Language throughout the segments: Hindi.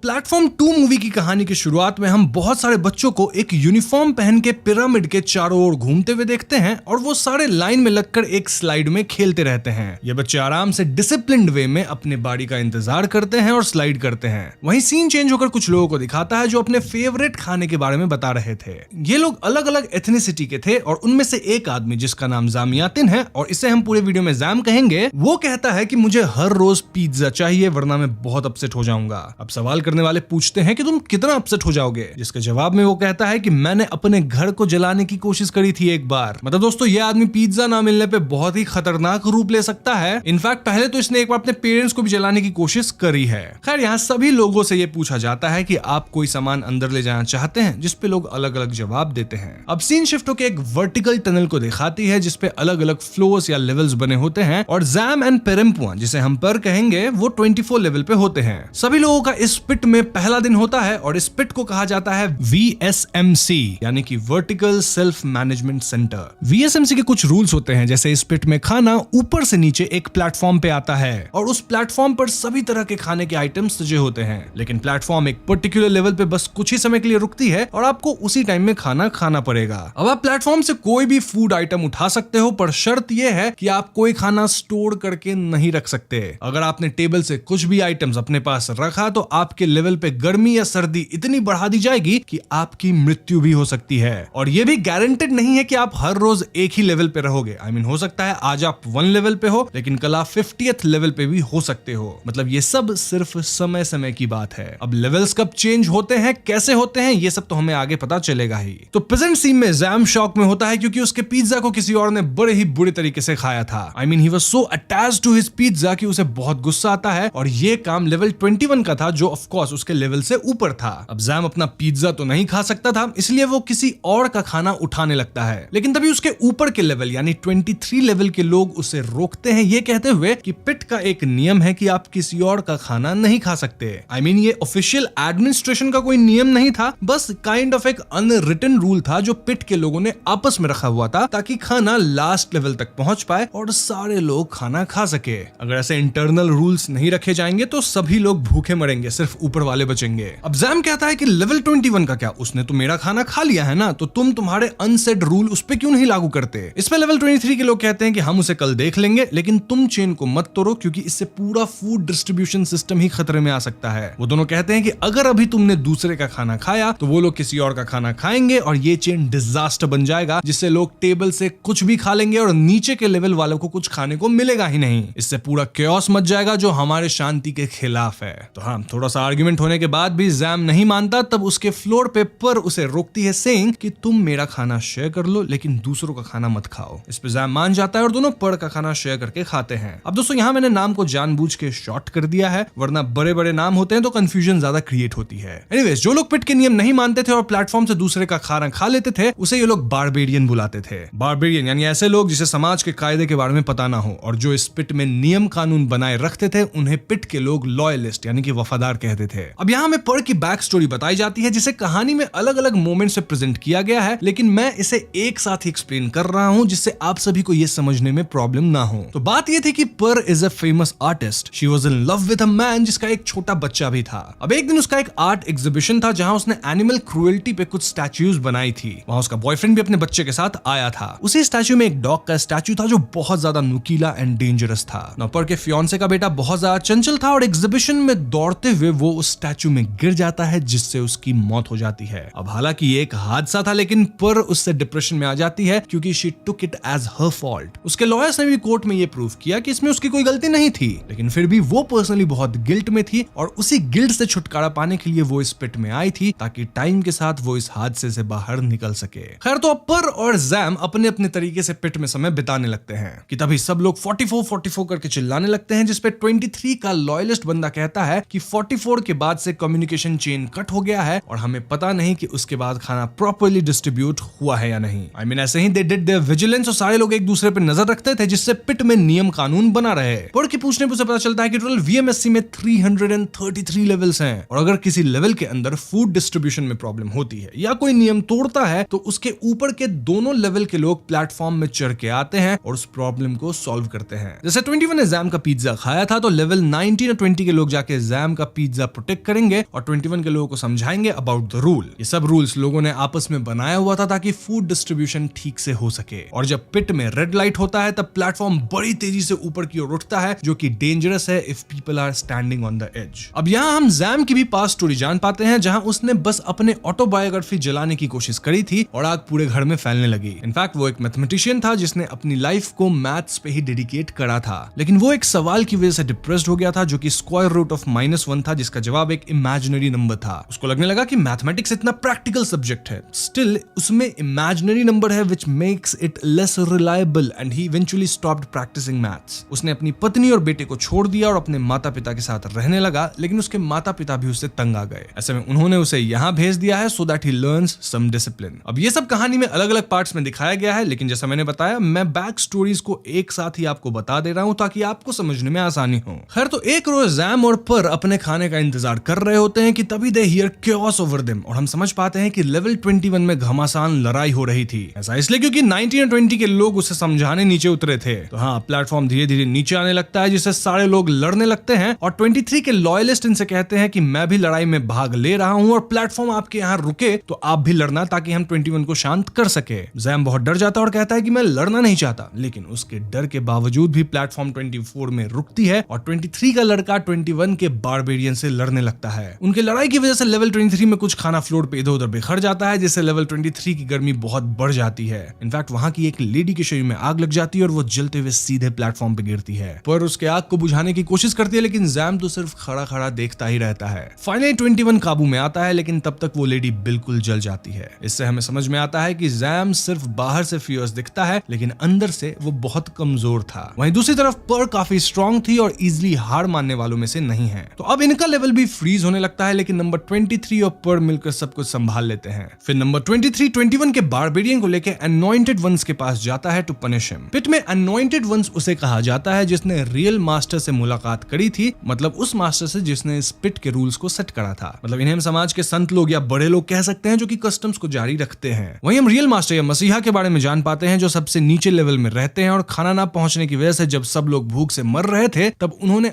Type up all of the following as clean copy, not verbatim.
प्लेटफॉर्म 2 मूवी की कहानी की शुरुआत में हम बहुत सारे बच्चों को एक यूनिफॉर्म पहन के पिरामिड के चारों ओर घूमते हुए देखते हैं और वो सारे लाइन में लगकर एक स्लाइड में खेलते रहते हैं। ये बच्चे आराम से डिसिप्लिन्ड वे में अपने बारी का इंतजार करते हैं और स्लाइड करते हैं। वहीं सीन चेंज होकर कुछ लोगों को दिखाता है जो अपने फेवरेट खाने के बारे में बता रहे थे। ये लोग अलग अलग एथनिसिटी के थे और उनमें से एक आदमी जिसका नाम जामियातिन है और इसे हम पूरे वीडियो में जैम कहेंगे, वो कहता है कि मुझे हर रोज पिज्जा चाहिए वरना मैं बहुत अपसेट हो जाऊंगा। अब सवाल करने वाले पूछते हैं कि तुम कितना अपसेट हो जाओगे, जिसके जवाब में वो कहता है कि मैंने अपने घर को जलाने की कोशिश करी थी एक बार। मतलब दोस्तों, ये आदमी पिज्जा ना मिलने पे बहुत ही खतरनाक रूप ले सकता है। इनफैक्ट पहले तो इसने एक बार अपने पेरेंट्स को भी जलाने की कोशिश करी है। खैर, यहाँ सभी लोगों से ये पूछा जाता है कि आप कोई सामान अंदर ले जाना चाहते हैं, जिसपे लोग अलग अलग जवाब देते हैं। अब सीन शिफ्ट होकर एक वर्टिकल टनल को दिखाती है जिसपे अलग अलग फ्लोर्स या लेवल्स बने होते हैं और जैम एंड पेरेम्पुआ, जिसे हम पर कहेंगे, वो 24 लेवल पे होते हैं। सभी लोगों का इस पिट में पहला दिन होता है और इस पिट को कहा जाता है VSMC, यानी कि vertical self management centre. VSMC के कुछ रूल्स होते हैं, जैसे इस पिट में खाना ऊपर से नीचे एक प्लेटफॉर्म पे आता है और उस प्लेटफॉर्म पर सभी तरह के खाने के आइटम्स सजे होते हैं। लेकिन प्लेटफॉर्म एक पर्टिकुलर लेवल पे बस कुछ ही समय के लिए रुकती है और आपको उसी टाइम में खाना खाना पड़ेगा। अब आप प्लेटफॉर्म से कोई भी फूड आइटम उठा सकते हो, पर शर्त यह है कि आप कोई खाना स्टोर करके नहीं रख सकते। अगर आपने टेबल से कुछ भी आइटम्स अपने पास रखा तो आपके लेवल पे गर्मी या सर्दी इतनी बढ़ा दी जाएगी कि आपकी मृत्यु भी हो सकती है। और यह भी गारंटेड नहीं है कि आप हर रोज एक ही लेवल पे रहोगे। हो सकता है आज आप 1 लेवल पे हो, लेकिन कल आप 50th लेवल पे भी हो सकते हो। मतलब ये सब सिर्फ समय समय की बात है। अब लेवल्स कब चेंज होते हैं, कैसे होते हैं, ये सब तो हमें आगे पता चलेगा ही। तो प्रेजेंट सीन में जैम शॉक में होता है क्योंकि उसके पिज्जा को किसी और ने बड़े ही बुरे तरीके से खाया था। He was so attached to his pizza कि उसे बहुत गुस्सा आता है और ये काम लेवल 21 का था, जो ऑफ कोर्स उसके लेवल से ऊपर था। अब जैम अपना पिज्जा तो नहीं खा सकता था, इसलिए वो किसी और का खाना उठाने लगता है। लेकिन तभी उसके ऊपर के लेवल यानी 23 लेवल के लोग उसे रोकते हैं, ये कहते हुए कि पिट का एक नियम है कि आप किसी और का खाना नहीं खा सकते। ये ऑफिशियल एडमिनिस्ट्रेशन का कोई नियम नहीं था, बस काइंड ऑफ एक अनरिटन रूल था जो पिट के लोगों ने आपस में रखा हुआ था ताकि खाना लास्ट लेवल तक पहुंच पाए और सारे लोग खाना खा सके। अगर ऐसे इंटरनल रूल्स नहीं रखे जाएंगे तो सभी लोग भूखे मरेंगे, सिर्फ ऊपर वाले बचेंगे। अब जैम कहता है कि लेवल 21 का क्या, उसने तो मेरा खाना खा लिया है ना, तो तुम तुम्हारे अनसेट रूल उस पे क्यों नहीं लागू करते। इस पे लेवल 23 के लोग कहते हैं कि हम उसे कल देख लेंगे, लेकिन तुम चेन को मत तोड़ो क्योंकि इससे पूरा फूड डिस्ट्रीब्यूशन सिस्टम ही खतरे में आ सकता है। वो दोनों कहते हैं कि अगर अभी तुमने दूसरे का खाना खाया तो वो लोग किसी और का खाना खाएंगे और ये चेन डिजास्टर बन जाएगा, जिससे लोग टेबल से कुछ भी खा लेंगे और नीचे के लेवल वालों को कुछ खाने को मिलेगा ही नहीं। इससे पूरा chaos मच जाएगा जो हमारे शांति के खिलाफ है। तो हाँ, थोड़ा सा आर्ग्यूमेंट होने के बाद भी जैम नहीं मानता। तब उसके फ्लोर पे पर उसे रोकती है सेइंग कि तुम मेरा खाना शेयर कर लो लेकिन दूसरों का खाना मत खाओ। इस पे जैम मान जाता है और दोनों पर का खाना शेयर करके खाते हैं। अब दोस्तों, यहाँ मैंने नाम को जानबूझ के शॉर्ट कर दिया है, वरना बड़े बड़े नाम होते हैं तो कंफ्यूजन ज्यादा क्रिएट होती है। एनीवेज, जो लोग पिट के नियम नहीं मानते थे और प्लेटफॉर्म से दूसरे का खाना खा लेते थे, उसे ये लोग बारबेरियन बुलाते थे। बारबेरियन यानी ऐसे लोग जिसे समाज के कायदे के बारे में पता ना हो और जो इस पिट में नियम कानून बनाए रखते थे, उन्हें पिट के लोग लॉयलिस्ट यानी कि वफादार कहते थे। अब यहाँ में पर की बैक स्टोरी बताई जाती है जिसे कहानी में अलग अलग मोमेंट से प्रेजेंट किया गया है, लेकिन मैं इसे एक साथ ही एक्सप्लेन कर रहा हूँ जिससे आप सभी को ये समझने में प्रॉब्लम ना हो। तो बात ये थी कि पर is a famous artist. She was in love with a man जिसका एक छोटा बच्चा भी था। अब एक दिन उसका एक आर्ट एग्जीबिशन था जहां उसने एनिमल क्रूएल्टी पे कुछ स्टैच्यूज बनाई थी। वहां उसका बॉयफ्रेंड भी अपने बच्चे के साथ आया था। उसी स्टैच्यू में एक डॉग का स्टैच्यू था जो बहुत ज्यादा नुकीला एंड डेंजरस था। पर के फियांसे का बेटा बहुत ज्यादा चंचल था और एग्जीबिशन में दौड़ते हुए वो उस स्टैच्यू में गिर जाता है जिससे उसकी मौत हो जाती है। अब हालांकि ये एक हादसा था, लेकिन पर उससे डिप्रेशन में आ जाती है क्योंकि she took it as her fault. उसके लॉयर्स ने भी कोर्ट में ये प्रूव किया कि इसमें उसकी कोई गलती नहीं थी, लेकिन फिर भी वो पर्सनली बहुत गिल्ट में थी और उसी गिल्ट से छुटकारा पाने के लिए वो इस पिट में आई थी ताकि टाइम के साथ वो इस हादसे से बाहर निकल सके। खैर, तो पर और जैम अपने अपने तरीके से पिट में समय बिताने लगते हैं कि तभी सब लोग 44 करके चिल्लाने लगते हैं, जिसपे 23 का लॉयलिस्ट बंदा कहता है कि 44 के बाद से कम्युनिकेशन चेन कट हो गया है और हमें पता नहीं कि उसके बाद खाना प्रॉपर्ली डिस्ट्रीब्यूट हुआ है या नहीं। ऐसे ही दे डिड देयर विजिलेंस और सारे लोग एक दूसरे पर नजर रखते थे जिससे पिट में नियम कानून बना रहे। पर की पूछने पर पता चलता है कि टोटल VMSC में 333 लेवल्स हैं और अगर किसी लेवल के अंदर फूड डिस्ट्रीब्यूशन में प्रॉब्लम होती है या कोई नियम तोड़ता है तो उसके ऊपर के दोनों लेवल के लोग प्लेटफॉर्म में चढ़ के आते हैं और उस प्रॉब्लम को सॉल्व करते हैं। जैसे 21 ने जैम का पिज्जा खाया था तो लेवल 19 और 20 के लोग जाके जैम का पिज्जा प्रोटेक्ट करेंगे और 21 के लोगों को समझाएंगे अबाउट द रूल। ये सब रूल्स लोगों ने आपस में बनाया हुआ था ताकि फूड डिस्ट्रीब्यूशन ठीक से हो सके। और जब पिट में रेड लाइट होता है तब प्लेटफॉर्म बड़ी तेजी से ऊपर की ओर उठता है, जो कि डेंजरस है if people are standing on the edge. अब यहाँ हम जैम की भी पास्ट स्टोरी जान पाते हैं, जहां उसने बस अपने ऑटोबायोग्राफी जलाने की कोशिश करी थी और आग पूरे घर में फैलने लगी। इनफैक्ट वो एक मैथमेटिशियन था जिसने अपनी लाइफ को मैथ्स पे ही डेडिकेट करा था, लेकिन वो एक सवाल की वजह से डिप्रेस्ड हो गया था, जो कि स्क्वायर रूट ऑफ -1 था, जिसका जवाब एक इमेजिनरी नंबर था। उसको लगने लगा कि मैथमेटिक्स इतना प्रैक्टिकल सब्जेक्ट है, स्टिल उसमें इमेजिनरी नंबर है, which makes it less reliable, and he eventually stopped practising maths. उसने अपनी पत्नी और बेटे को छोड़ दिया और अपने माता पिता के साथ रहने लगा, लेकिन उसके माता पिता भी उससे तंग आ गए। ऐसे में उन्होंने उसे यहाँ भेज दिया है so that he learns some discipline. अब ये सब कहानी में अलग अलग पार्ट्स में दिखाया गया है, लेकिन जैसा मैंने बताया मैं बैक स्टोरीज को एक साथ ही आपको बता दे रहा हूँ ताकि आपको समझने में आसानी हो। खैर, तो एक रोज जैम और पर अपने खाने का इंतजार कर रहे होते हैं कि तभी they hear chaos over them, और हम समझ पाते हैं कि लेवल 21 में घमासान लड़ाई हो रही थी। ऐसा इसलिए क्योंकि 19 और 20 के लोग उसे समझाने नीचे उतरे थे। तो हाँ, प्लेटफॉर्म धीरे धीरे नीचे आने लगता है, जिससे सारे लोग लड़ने लगते हैं और 23 के लॉयलिस्ट इनसे कहते हैं कि मैं भी लड़ाई में भाग ले रहा हूं और प्लेटफॉर्म आपके यहाँ रुके तो आप भी लड़ना, ताकि हम 21 को शांत कर सके। जैम बहुत डर जाता है और कहता है कि मैं लड़ना नहीं चाहता, लेकिन उसके डर के बावजूद भी प्लेटफॉर्म 24 में रुकती है और 23 का लड़का 21 के बारबेरियन से लड़ने लगता है। उनके लड़ाई की वजह से लेवल 23 में कुछ खाना फ्लोर पे इधर उधर बिखर जाता है, जिससे लेवल 23 की गर्मी बहुत बढ़ जाती है। इनफैक्ट वहां की एक लेडी के शरीर में आग लग जाती है और वो जलते हुए सीधे प्लेटफॉर्म पे गिरती है। पर उसके आग को बुझाने की कोशिश करती है, लेकिन जैम तो सिर्फ खड़ा खड़ा देखता ही रहता है। फाइनली 21 काबू में आता है, लेकिन तब तक वो लेडी बिल्कुल जल जाती है। इससे हमें समझ में आता है कि जैम सिर्फ बाहर से फियर्स दिखता है, लेकिन अंदर से वो बहुत कमजोर था। वहीं दूसरी तरफ पर काफी स्ट्रॉन्ग थी और इजिली हार मानने वालों में से नहीं है। तो अब इनका लेवल भी फ्रीज होने लगता है, लेकिन नंबर 23 और पर मिलकर सब कुछ संभाल लेते हैं। फिर नंबर 23 21 के बारबेरियन को लेकर अनॉइंटेड वंस के पास जाता है टू पनिश हिम। पिट में अनॉइंटेड वंस उसे कहा जाता है जिसने रियल मास्टर से मुलाकात करी थी, मतलब उस मास्टर से जिसने इस पिट के रूल्स को सेट करा था। मतलब इन्हें हम समाज के संत लोग या बड़े लोग कह सकते हैं, जो कि कस्टम्स को जारी रखते हैं। वहीं हम रियल मास्टर या मसीहा के बारे में जान पाते हैं, जो सबसे नीचे लेवल में रहते हैं और खाना ना पहुंचने की वजह से जब सब लोग भूख से मर रहे थे तब उन्होंने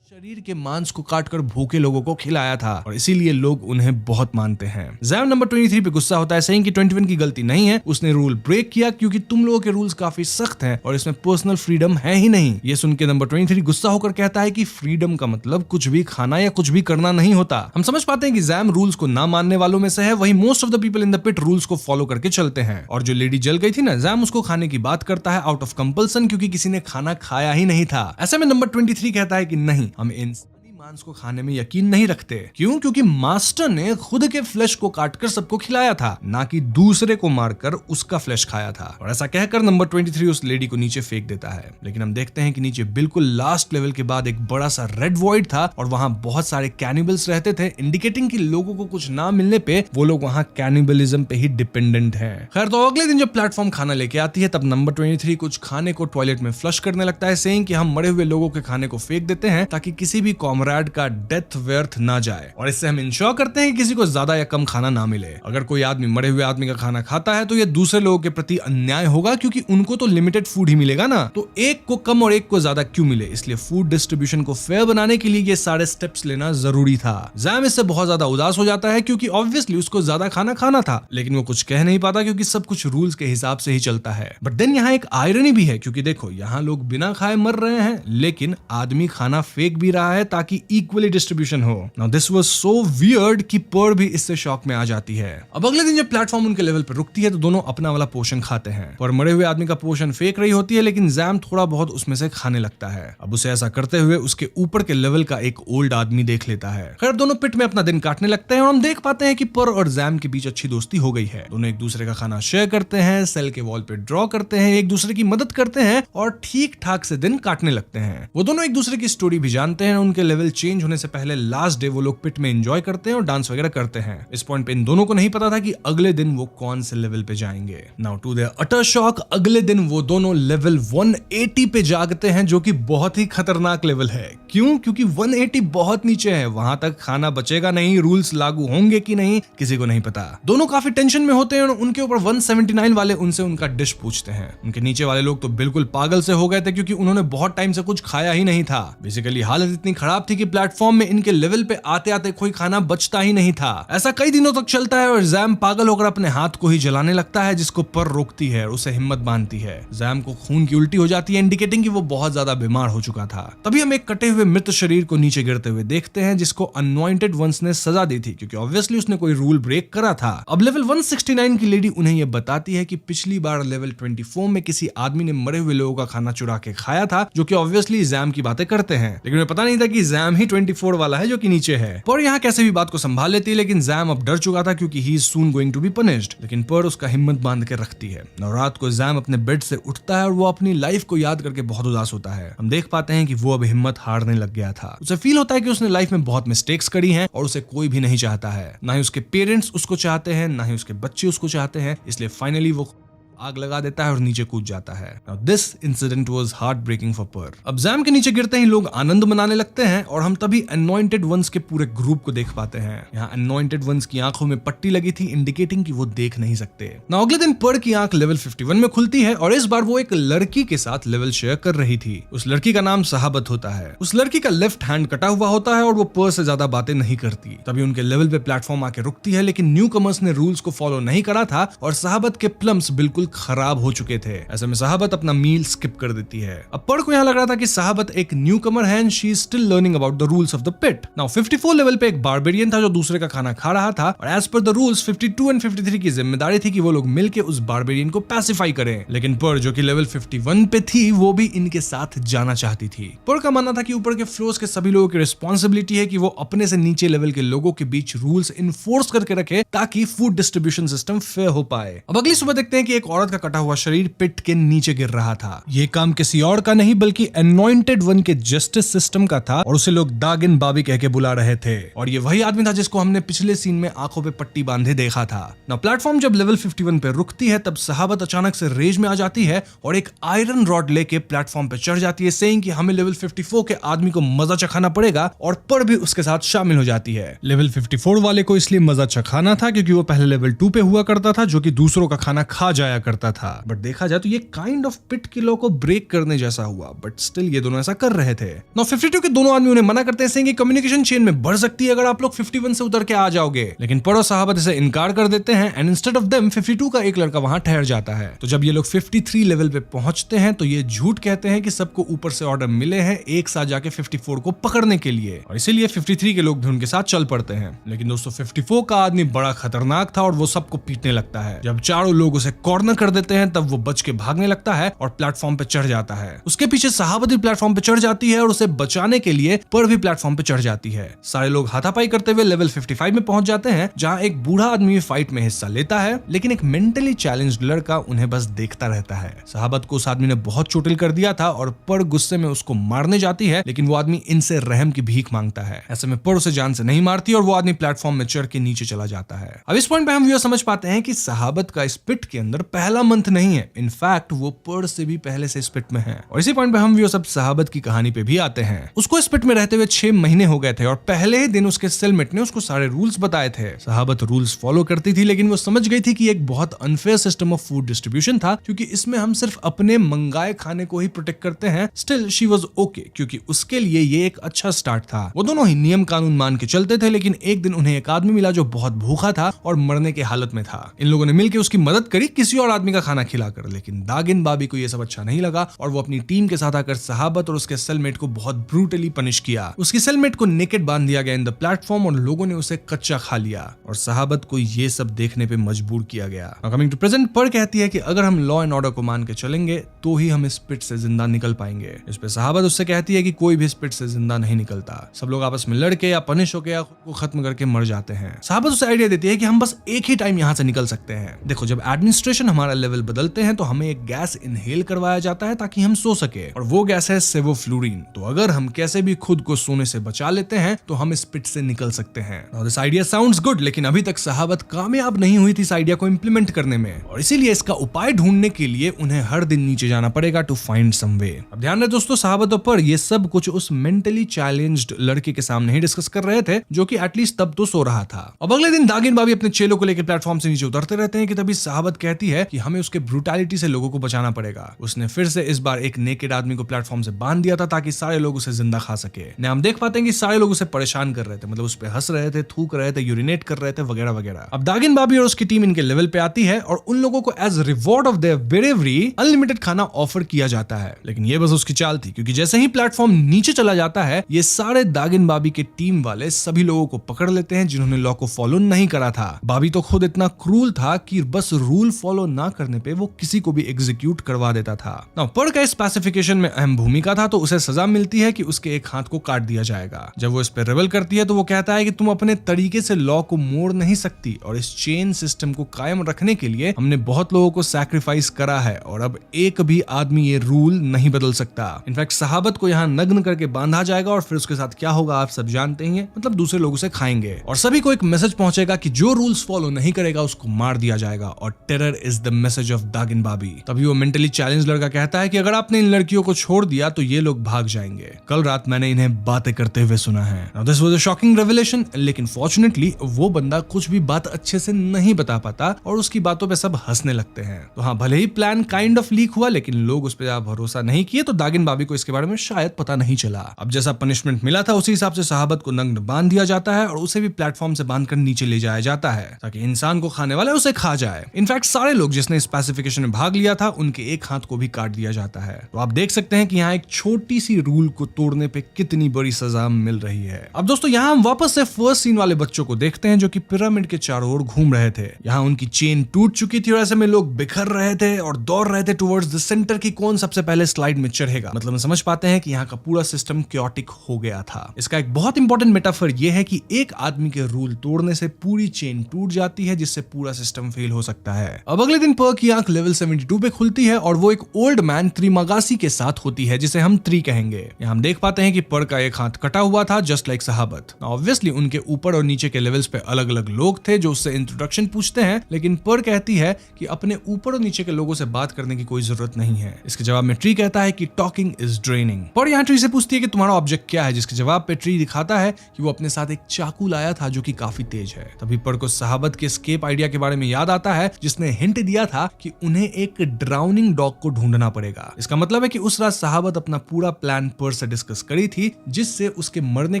शरीर के मांस को काटकर भूखे लोगों को खिलाया था, और इसीलिए लोग उन्हें बहुत मानते हैं। जैम नंबर 23 पे गुस्सा होता है, saying कि 21 की गलती नहीं है, उसने रूल ब्रेक किया क्योंकि तुम लोगों के रूल्स काफी सख्त हैं और इसमें पर्सनल फ्रीडम है ही नहीं। ये सुन के नंबर 23 गुस्सा होकर कहता है कि फ्रीडम का मतलब कुछ भी खाना या कुछ भी करना नहीं होता। हम समझ पाते हैं कि जैम रूल्स को ना मानने वालों में से है, वही most of the people in the pit rules को फॉलो करके चलते हैं। और जो लेडी जल गई थी ना, जैम उसको खाने की बात करता है आउट ऑफ कंपल्सन, क्योंकि किसी ने खाना खाया ही नहीं था। ऐसे में नंबर 23 कहता है कि नहीं, हम इन मांस को खाने में यकीन नहीं रखते। क्यों? क्योंकि मास्टर ने खुद के फ्लेश को काटकर सबको खिलाया था, ना कि दूसरे को मारकर उसका फ्लेश खाया था। और ऐसा कहकर नंबर 23 उस लेडी को नीचे फेंक देता है। लेकिन हम देखते हैं कि नीचे बिल्कुल लास्ट लेवल के बाद एक बड़ा सा रेड वॉइड था और वहां बहुत सारे कैनिबल्स रहते थे, इंडिकेटिंग कि लोगों को कुछ ना मिलने पे वो लोग वहां कैनिबलिज्म पे ही डिपेंडेंट हैं। खैर, तो अगले दिन जब प्लेटफॉर्म खाना लेके आती है तब नंबर 23 कुछ खाने को टॉयलेट में फ्लश करने लगता है, सेइंग कि हम मरे हुए लोगों के खाने को फेंक देते हैं ताकि किसी भी कॉमरेड का डेथ व्यर्थ ना जाए, और इससे हम इंश्योर करते हैं कि किसी को ज्यादा या कम खाना ना मिले। अगर कोई आदमी मरे हुए आदमी का खाना खाता है तो यह दूसरे लोगों के प्रति अन्याय होगा, क्योंकि उनको तो लिमिटेड फूड ही मिलेगा ना, तो एक को कम और एक को ज्यादा क्यों मिले। इसलिए फूड डिस्ट्रीब्यूशन को फेयर बनाने के लिए ये सारे स्टेप्स लेना जरूरी था। जैम इससे बहुत ज्यादा उदास हो जाता है, क्योंकि ऑब्वियसली उसको ज्यादा खाना था, लेकिन वो कुछ कह नहीं पाता क्योंकि सब कुछ रूल्स के हिसाब से ही चलता है। बट देन यहाँ एक आयरनी भी है, क्योंकि देखो यहाँ लोग बिना खाए मर रहे हैं, लेकिन आदमी खाना फेंक भी रहा है ताकि इक्वली डिस्ट्रीब्यूशन हो। Now this was so weird कि पर भी इससे शॉक में आ जाती है। अब अगले दिन जब प्लेटफॉर्म उनके लेवल पर रुकती है तो दोनों अपना वाला पोर्शन खाते हैं। पर मरे हुए आदमी का पोर्शन फेंक रही होती है, लेकिन जैम थोड़ा बहुत उसमें से खाने लगता है। अब उसे ऐसा करते हुए उसके ऊपर के लेवल का एक ओल्ड आदमी देख लेता है। खैर, दोनों पिट में अपना दिन काटने लगते हैं और हम देख पाते हैं कि पर और जैम के बीच अच्छी दोस्ती हो गई है। दोनों एक दूसरे का खाना शेयर करते हैं, सेल के वॉल पे ड्रॉ करते हैं, एक दूसरे की मदद करते हैं और ठीक ठाक से दिन काटने लगते हैं। वो दोनों एक दूसरे की स्टोरी भी जानते हैं। उनके लेवल चेंज होने से पहले लास्ट डे वो लोग पिट में एंजॉय करते हैं और डांस वगैरह करते हैं। इस पॉइंट पे इन दोनों को नहीं पता था कि अगले दिन वो कौन से लेवल पे जाएंगे। Now to their utter shock, अगले दिन वो दोनों लेवल 180 पे जागते हैं, जो कि बहुत ही खतरनाक लेवल है। क्यों? क्योंकि 180 बहुत नीचे है, वहां तक खाना बचेगा नहीं, रूल्स लागू होंगे कि नहीं किसी को नहीं पता। दोनों काफी टेंशन में होते हैं और उनके ऊपर 179 वाले उनसे उनका डिश पूछते हैं। उनके नीचे वाले लोग तो बिल्कुल पागल से हो गए थे, क्योंकि उन्होंने बहुत टाइम से कुछ खाया ही नहीं था। बेसिकली हालत इतनी खराब थी कि प्लेटफॉर्म में इनके लेवल पे आते आते कोई खाना बचता ही नहीं था। ऐसा कई दिनों तक चलता है और जैम पागल होकर अपने हाथ को ही जलाने लगता है, जिसको पर रोकती है और उसे हिम्मत बांधती है। जैम को खून की उल्टी हो जाती है, इंडिकेटिंग कि वो बहुत ज्यादा बीमार हो चुका था। तभी हम एक कटे हुए मृत शरीर को नीचे गिरते हुए देखते हैं, जिसको अनवांटेड वंस ने सजा दी थी क्योंकि ऑब्वियसली उसने कोई रूल ब्रेक करा था। अब लेवल 169 की लेडी उन्हें यह बताती है कि पिछली बार लेवल 24 में किसी आदमी ने मरे हुए लोगों का खाना चुरा के खाया था, जो कि ऑब्वियसली जैम की बातें करते हैं, लेकिन उन्हें पता नहीं था कि जैम ही 24 वाला है जो कि नीचे है। पर यहाँ कैसे भी बात को संभाल लेती है, लेकिन जैम अब डर चुका था क्योंकि he is soon going to be punished. लेकिन पर उसका हिम्मत बांध के रखती है। रात को जैम अपने बेड से उठता है और वो अपनी लाइफ को याद करके बहुत उदास होता है। हम देख पाते हैं कि वो अब हिम्मत हारने लग गया था। उसे फील होता है कि उसने लाइफ में बहुत मिस्टेक्स करी हैं और उसे कोई भी नहीं चाहता है। ना ही उसके पेरेंट्स उसको चाहते हैं, ना ही उसके बच्चे उसको चाहते हैं। इसलिए फाइनली वो आग लगा देता है और नीचे कूद जाता है। Now, this incident was heartbreaking for Per. अब जैम के नीचे गिरते ही लोग आनंद मनाने लगते हैं और हम तभी अनॉइंटेड वंस के पूरे ग्रुप को देख पाते हैं। यहाँ अनॉइंटेड वंस की आंखों में पट्टी लगी थी, इंडिकेटिंग कि वो देख नहीं सकते। Now, अगले दिन पर की आंख लेवल 51 में खुलती है और इस बार वो एक लड़की के साथ लेवल शेयर कर रही थी। उस लड़की का नाम सहाबत होता है। उस लड़की का लेफ्ट हैंड कटा हुआ होता है और वो पर से ज्यादा बातें नहीं करती। तभी उनके लेवल पे प्लेटफॉर्म आके रुकती है, लेकिन न्यू कमर्स ने रूल्स को फॉलो नहीं करा था और सहाबत के प्लम्स बिल्कुल खराब हो चुके थे। ऐसे में सहाबत अपना मील स्किप कर देती है। अब पर को यहाँ लग रहा था कि सहाबत एक न्यू कमर है and she is still learning about the rules of the pit. Now 54 level पे एक बारबेरियन था जो दूसरे का खाना खा रहा था और as per the rules 52 and 53 की जिम्मेदारी थी कि वो लोग मिलकर उस बारबेरियन को पैसिफाई करें। लेकिन पर जो कि लेवल 51 पे थी वो भी इनके साथ जाना चाहती थी। पर का मानना था कि ऊपर के फ्लोर्स के सभी लोगों की रिस्पॉन्सिबिलिटी है कि वो अपने से नीचे लेवल के लोगों के बीच रूल्स इन्फोर्स करके रखे ताकि फूड डिस्ट्रीब्यूशन सिस्टम फेयर हो पाए। अब अगली सुबह देखते हैं कि एक औरत का कटा हुआ शरीर पिट के नीचे गिर रहा था। ये काम किसी और का नहीं बल्कि अनॉइंटेड वन के जस्टिस सिस्टम का था और उसे लोग दागिन बाबी कह के बुला रहे थे। और ये वही आदमी था जिसको हमने पिछले सीन में आंखों पे पट्टी बांधे देखा था। ना प्लेटफॉर्म जब लेवल 51 पे रुकती है तब सहाबत अचानक से रेज में आ जाती है और एक आयरन रॉड लेके प्लेटफॉर्म पे चढ़ जाती है, सेइंग कि हमें लेवल 54 के आदमी को मजा चखाना पड़ेगा और पर भी उसके साथ शामिल हो जाती है। लेवल 54 वाले को इसलिए मजा चखाना था क्योंकि वो पहले लेवल 2 पे हुआ करता था जो कि दूसरों का खाना खा जाया करता था। बट देखा जाए तो ये काइंड ऑफ पिट की लॉ को ब्रेक करने जैसा हुआ, बट स्टिल ये दोनों ऐसा कर रहे थे। नाउ 52 के दोनों आदमी उन्हें मना करते हैं कि कम्युनिकेशन चेन में बढ़ सकती है अगर आप लोग 51 से उतर के आ जाओगे, लेकिन पड़ो साहबत इसे इनकार कर देते हैं एंड इंस्टेड ऑफ देम 52 का एक लड़का वहां ठहर जाता है। तो जब ये लोग 53 लेवल पे पहुंचते हैं तो ये झूठ कहते हैं कि सबको ऊपर से ऑर्डर मिले हैं एक साथ जाके 54 को पकड़ने के लिए, और इसीलिए 53 के लोग भी उनके साथ चल पड़ते हैं। लेकिन दोस्तों 54 का आदमी बड़ा खतरनाक था और वो सबको पीटने लगता है। जब चारों लोग उसे कॉर्नर कर देते हैं तब वो बच के भागने लगता है और प्लेटफॉर्म पे चढ़ जाता है। उसके पीछे सहाबत भी प्लेटफॉर्म पे चढ़ जाती है और उसे बचाने के लिए पर भी प्लेटफॉर्म पे चढ़ जाती है। सारे लोग हाथापाई करते हुए लेवल 55 में पहुंच जाते हैं जहां एक बूढ़ा आदमी फाइट में हिस्सा लेता है, लेकिन एक मेंटली चैलेंज्ड लड़का उन्हें बस देखता रहता है। सहाबत को उस आदमी ने बहुत चोटिल कर दिया था और पर गुस्से में उसको मारने जाती है, लेकिन वो आदमी इनसे रहम की भीख मांगता है। ऐसे में पर उसे जान से नहीं मारती और वो आदमी प्लेटफॉर्म में चढ़ के नीचे चला जाता है। अब इस पॉइंट पे हम व्यूअर समझ पाते हैं कि सहाबत का इस पिट के अंदर पहला मंथ नहीं है, इनफैक्ट वो पर से भी पहले से इस पिट में है। और इसी पॉइंट पे हम व्यूअर सब सहाबत की कहानी पे भी आते हैं। उसको इस पिट में रहते हुए 6 महीने हो गए थे और पहले ही दिन उसके सेलमेट ने उसको सारे रूल्स बताए थे। सहाबत रूल्स फॉलो करती थी, लेकिन वो समझ गई थी कि एक बहुत unfair system of food distribution था क्योंकि इसमें हम सिर्फ अपने मंगाए खाने को ही प्रोटेक्ट करते हैं। स्टिल शी वाज ओके क्योंकि उसके लिए ये एक अच्छा स्टार्ट था। वो दोनों ही नियम कानून मान के चलते थे, लेकिन एक दिन उन्हें एक आदमी मिला जो बहुत भूखा था और मरने के हालत में था। इन लोगों ने मिलकर उसकी मदद करी किसी और आदमी का खाना खिलाकर, लेकिन दागिन बाबी को ये सब अच्छा नहीं लगा और वो अपनी टीम के साथ आकर सहाबत और उसके सेलमेट को बहुत ब्रूटली पनिश किया। उसकी सेलमेट को नेकेड बांध दिया गया इन द प्लेटफॉर्म और लोगों ने उसे कच्चा खा लिया और सहाबत को ये सब देखने पे मजबूर किया गया। कमिंग टू प्रेजेंट, पर कहती है कि अगर हम लॉ एंड ऑर्डर को मान के चलेंगे तो ही हम इस पिट से जिंदा निकल पाएंगे। इस पे सहाबत उससे कहती है कि कोई भी इस पिट से जिंदा नहीं निकलता, सब लोग आपस में लड़के या पनिश होके या खुद को खत्म करके मर जाते हैं। सहाबत उसे आइडिया देती है कि हम बस एक ही टाइम यहाँ से निकल सकते हैं। देखो, जब एडमिनिस्ट्रेशन हमारा लेवल बदलते हैं तो हमें एक गैस इनहेल करवाया जाता है ताकि हम सो सके, और वो गैस है सेवोफ्लूरिन। तो अगर हम कैसे भी खुद को सोने से बचा लेते हैं तो हम इस पिट से निकल सकते हैं। Now this idea sounds good, लेकिन अभी तक सहाबत कामयाब नहीं हुई थी इस आइडिया को इंप्लीमेंट करने में, और इसीलिए इसका उपाय ढूंढने के लिए उन्हें हर दिन नीचे जाना पड़ेगा टू फाइंड सम वे। अब ध्यान रहे दोस्तों, सहाबतों पर ये सब कुछ उस मेंटली चैलेंज्ड लड़के के सामने ही डिस्कस कर रहे थे जो कि एटलीस्ट तब तो सो रहा था। अब अगले दिन दागिन बाबी अपने चेलों को लेकर प्लेटफॉर्म से नीचे उतरते रहते हैं कि तभी सहाबत कहती है कि हमें उसके ब्रूटैलिटी से लोगों को बचाना पड़ेगा। उसने फिर से इस बार एक नेकेड आदमी को प्लेटफॉर्म से बांध दिया था ताकि सारे लोग उसे जिंदा खा सके। हम देख पाते हैं कि सारे लोग उसे परेशान कर रहे थे, मतलब उस पे हंस रहे थे, थूक रहे थे, यूरिनेट कर रहे थे वगैरह वगैरह। अब दागिन बाबी और उसकी टीम इनके लेवल पे आती है और उन लोगों को as reward of their bravery unlimited खाना ऑफर किया जाता है। लेकिन ये बस उसकी चाल थी, क्योंकि जैसे ही प्लेटफॉर्म नीचे चला जाता है ये सारे दागिन बाबी के टीम वाले सभी लोगों को पकड़ लेते हैं जिन्होंने लॉ को फॉलो नहीं करा था। बाबी तो खुद इतना क्रूल था कि बस रूल फॉलो ना करने पे वो किसी को भी एग्जीक्यूट करवा देता था। पर का स्पेसिफिकेशन में अहम भूमिका था, तो उसे सजा मिलती है कि उसके एक हाथ को काट दिया जाएगा। जब वो इस पे रेबल करती है तो वो कहता है कि तुम अपने तरीके से लॉ को मोड़ नहीं सकती और इस चेन सिस्टम को कायम रखने के लिए हमने बहुत लोगों को सैक्रिफाइस करा है और अब एक भी आदमी ये रूल नहीं बदल सकता। इनफैक्ट सहाबत को यहाँ नग्न करके बांधा जाएगा और फिर उसके साथ क्या होगा आप सब जानते ही हैं, मतलब दूसरे लोग उसे खाएंगे और सभी को एक मैसेज पहुंचेगा कि जो रूल्स फॉलो नहीं करेगा उसको मार दिया जाएगा और terror is the message of दागिन बाबी। तभी वो मेंटली चैलेंज लड़का कहता है कि अगर आपने इन लड़कियों को छोड़ दिया तो ये लोग भाग जाएंगे। कल रात मैंने इन्हें बातें करते हुए सुना है। This was a shocking revelation, लेकिन फॉर्चुनेटली वो बंदा कुछ भी बात अच्छे से नहीं बता पाता और उसकी बातों पे सब हंसने लगते हैं। तो हाँ, भले ही प्लान काइंड ऑफ लीक हुआ लेकिन लोग उस पर भरोसा नहीं किए, तो दागिन बाबी को इसके बारे में शायद पता नहीं चला। अब जैसा पनिशमेंट मिला था उसी हिसाब से सहाबत को नग्न बांध दिया जाता है और उसे भी प्लेटफॉर्म से बांधकर नीचे ले जाया जाता है ताकि इंसान को खाने वाला उसे खा जाए। इनफैक्ट सारे लोग जिसने स्पेसिफिकेशन में भाग लिया था उनके एक हाथ को भी काट दिया जाता है। तो आप देख सकते हैं कि यहाँ एक छोटी सी रूल को तोड़ने पे कितनी बड़ी सजा मिल रही है। अब दोस्तों यहाँ हम वापस से फर्स्ट सीन वाले बच्चों को देखते हैं जो कि पिरामिड के चारों ओर घूम रहे थे। यहाँ उनकी चेन टूट चुकी थी और ऐसे में लोग बिखर रहे थे और दौड़ रहे थे टुवर्ड्स द सेंटर की कौन सबसे पहले स्लाइड में चढ़ेगा। मतलब हम समझ पाते हैं कि यहाँ का पूरा सिस्टम क्योटिक हो गया था। इसका एक बहुत इंपॉर्टेंट मेटाफर यह है कि एक आदमी के रूल तोड़ने से पूरी चेन टूट जाती है जिससे पूरा सिस्टम फेल हो सकता है। अब अगले दिन पर की आंख लेवल 72 पे खुलती है और वो एक ओल्ड मैन त्रिमागासी के साथ होती है जिसे हम त्री कहेंगे। यहाँ हम देख पाते हैं कि पर का एक हाथ कटा हुआ था जस्ट लाइक सहाबत। ऑब्वियसली उनके ऊपर और नीचे के लेवल्स पे अलग अलग लोग थे जो उससे इंट्रोडक्शन पूछते हैं, लेकिन पर कहती है कि अपने ऊपर और नीचे के लोगों से बात करने की कोई जरूरत नहीं है। इसके जवाब में ट्री कहता है कि टॉकिंग इज ड्रेनिंग। पर यहाँ ट्री से पूछती है कि तुम्हारा ऑब्जेक्ट क्या है, जिसके जवाब पे ट्री दिखाता है कि वो अपने साथ एक चाकू लाया था जो कि काफी तेज है। तभी पर को सहाबत के एस्केप आइडिया के बारे में याद आता है जिसने हिंट दिया था कि उन्हें एक ड्राउनिंग डॉग को ढूंढना पड़ेगा। इसका मतलब है कि उस रात सहाबत अपना पूरा प्लान पर से डिस्कस करी थी जिससे उसके मरने